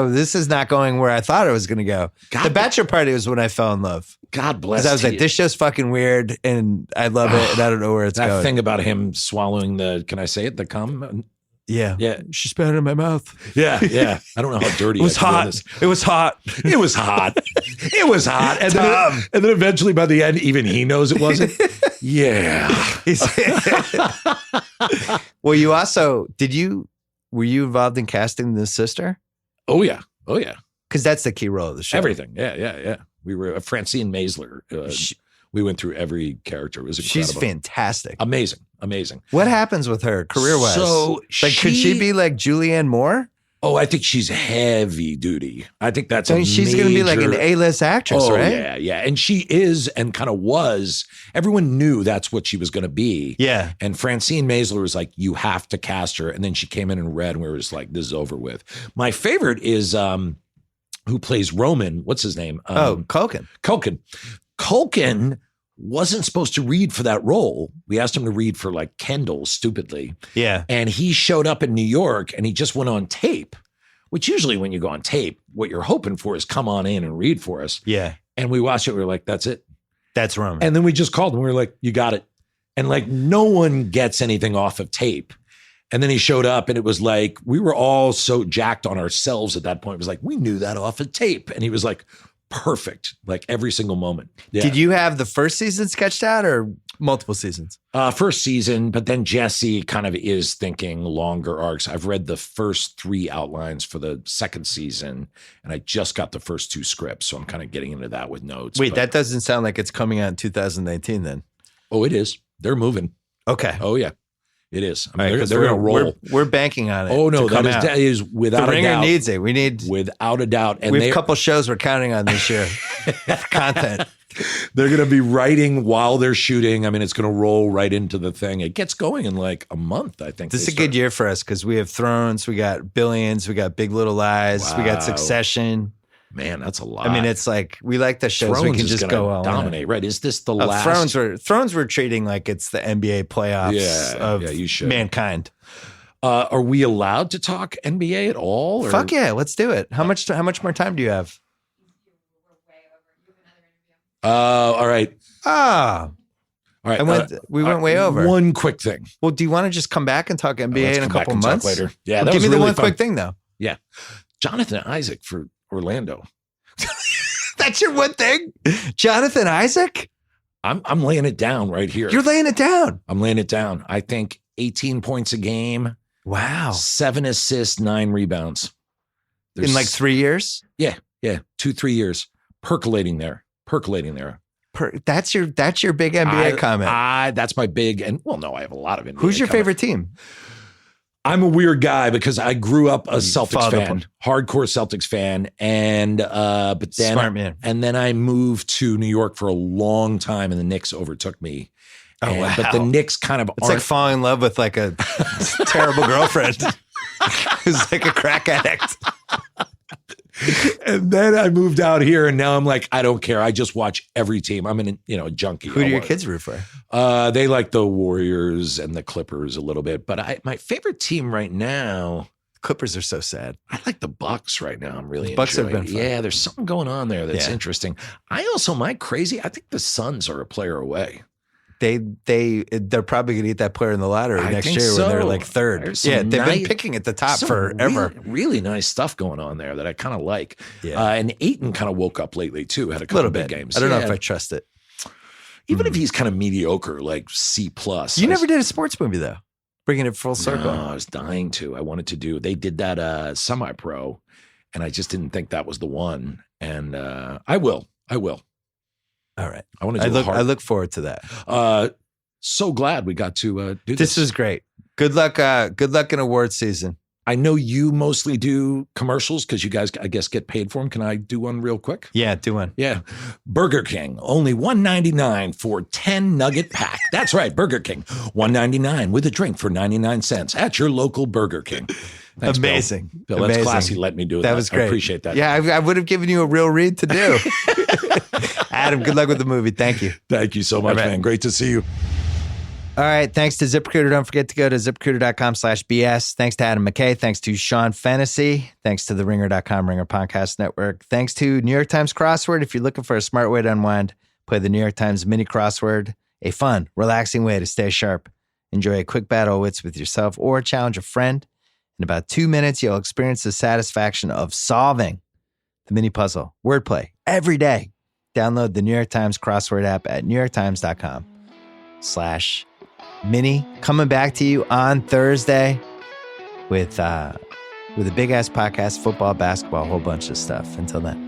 this is not going where I thought it was going to go. The bachelor party was when I fell in love. God bless. I was like, this show's fucking weird, and I love it, and I don't know where it's going. That thing about him swallowing can I say it? The cum. Yeah. She spat it in my mouth. Yeah. I don't know how dirty it was. Hot. It was hot. It was hot. It was hot. And then eventually by the end, even he knows it wasn't. Yeah. Well, you also, were you involved in casting the sister? Oh yeah. Because that's the key role of the show. Everything. Yeah. We were Francine Maisler. We went through every character. It was incredible. She's fantastic. Amazing. What happens with her career-wise? So could she be like Julianne Moore? Oh, I think she's heavy duty. I think that's she's going to be like an A-list actress, right? Yeah. And she is and kind of was. Everyone knew that's what she was going to be. Yeah. And Francine Maisler was like, you have to cast her. And then she came in and read, and we were just like, this is over with. My favorite is who plays Roman. What's his name? Culkin. Culkin wasn't supposed to read for that role. We asked him to read for like Kendall, stupidly. Yeah. And he showed up in New York and he just went on tape which usually when you go on tape, what you're hoping for is come on in and read for us. Yeah. And we watched it. We were like, that's it. That's Roman. And then we just called him. We were like, you got it. And like, no one gets anything off of tape. And then he showed up and it was like, we were all so jacked on ourselves at that point. It was like, we knew that off of tape. And he was like, perfect. Like every single moment. Yeah. Did you have the first season sketched out or multiple seasons? First season, but then Jesse kind of is thinking longer arcs. I've read the first 3 outlines for the second season, and I just got the first 2 scripts. So I'm kind of getting into that with notes. Wait, that doesn't sound like it's coming out in 2019 then. Oh, it is. They're moving. Okay. Oh, yeah. It is. I mean, All right, they're going to roll. We're banking on it. Oh, no, to come out. that is without the a Ringer doubt. needs it. We need, Without a doubt. And we have a couple shows we're counting on this year for content. They're going to be writing while they're shooting. I mean, it's going to roll right into the thing. It gets going in like a month, I think. This is a good year for us because we have Thrones, we got Billions, we got Big Little Lies, we got Wow. Succession. Man, that's a lot. I mean, it's like we like the shows. Thrones we can is just gonna go all dominate, in. right? Is this the last? Thrones we're treating like it's the NBA playoffs of you should. mankind. Are we allowed to talk NBA at all? Or? Fuck yeah, let's do it. How much more time do you have? All right. Ah, All right. we went way over. One quick thing. Well, do you want to just come back and talk NBA Let's in a come back couple and talk months later. Yeah, Well, that give was me the really one fun. quick thing though. Yeah. Jonathan Isaac for Orlando. That's your one thing, Jonathan Isaac. I'm laying it down right here. You're laying it down. I'm laying it down. I think 18 points a game, Wow. 7 assists, 9 rebounds. In like 3 years. Yeah, 2-3 years, percolating there. That's your big NBA comment. That's my big, and well, no, I have a lot of NBA. Who's your comment. favorite team? I'm a weird guy because I grew up a You Celtics followed up fan, hardcore Celtics fan, and but then Smart man. and then I moved to New York for a long time, and the Knicks overtook me. Oh, And- wow. But the Knicks kind of It's like aren't. falling in love with like a terrible girlfriend who's like a crack addict. And then I moved out here, and now I'm like, I don't care. I just watch every team. I'm a junkie. Who do your kids root for? They like the Warriors and the Clippers a little bit, but my favorite team right now, Clippers are so sad. I like the Bucks right now. I'm really Bucks have enjoying. been fun. Yeah, there's something going on there that's Yeah. interesting. I think the Suns are a player away. They're probably gonna get that player in the lottery I next think year when they're so. like third. There's some Yeah, they've been nice- picking at the top Some forever. Really, really nice stuff going on there that I kind of like. Yeah. And Aiton kind of woke up lately too. Had a A couple little of big bit. games. I don't know Yeah. if I trust it. Even if he's kind of mediocre, like C+. You never did a sports movie though. Bringing it full circle. No, I was dying to. I wanted to do. They did that semi-pro, and I just didn't think that was the one. And I will. All right. I want to do. I look forward to that. So glad we got to do this. This was great. Good luck. Good luck in award season. I know you mostly do commercials because you guys, I guess, get paid for them. Can I do one real quick? Yeah, do one. Yeah. Burger King, only $1.99 for 10 nugget pack. That's right, Burger King, $1.99 with a drink for 99 cents at your local Burger King. Thanks, Bill. Amazing. Bill, that's Amazing. classy. Let me do That was great. I appreciate that. Yeah, I would have given you a real read to do. Adam, good luck with the movie. Thank you. Thank you so much, All right. man. Great to see you. All right. Thanks to ZipRecruiter. Don't forget to go to ZipRecruiter.com/BS. Thanks to Adam McKay. Thanks to Sean Fennessey. Thanks to the Ringer.com Ringer Podcast Network. Thanks to New York Times Crossword. If you're looking for a smart way to unwind, play the New York Times mini crossword. A fun, relaxing way to stay sharp. Enjoy a quick battle of wits with yourself or challenge a friend. In about 2 minutes, you'll experience the satisfaction of solving the mini puzzle. Wordplay every day. Download the New York Times Crossword app at NewYorkTimes.com/mini. Coming back to you on Thursday with a big ass podcast, football, basketball, a whole bunch of stuff. Until then.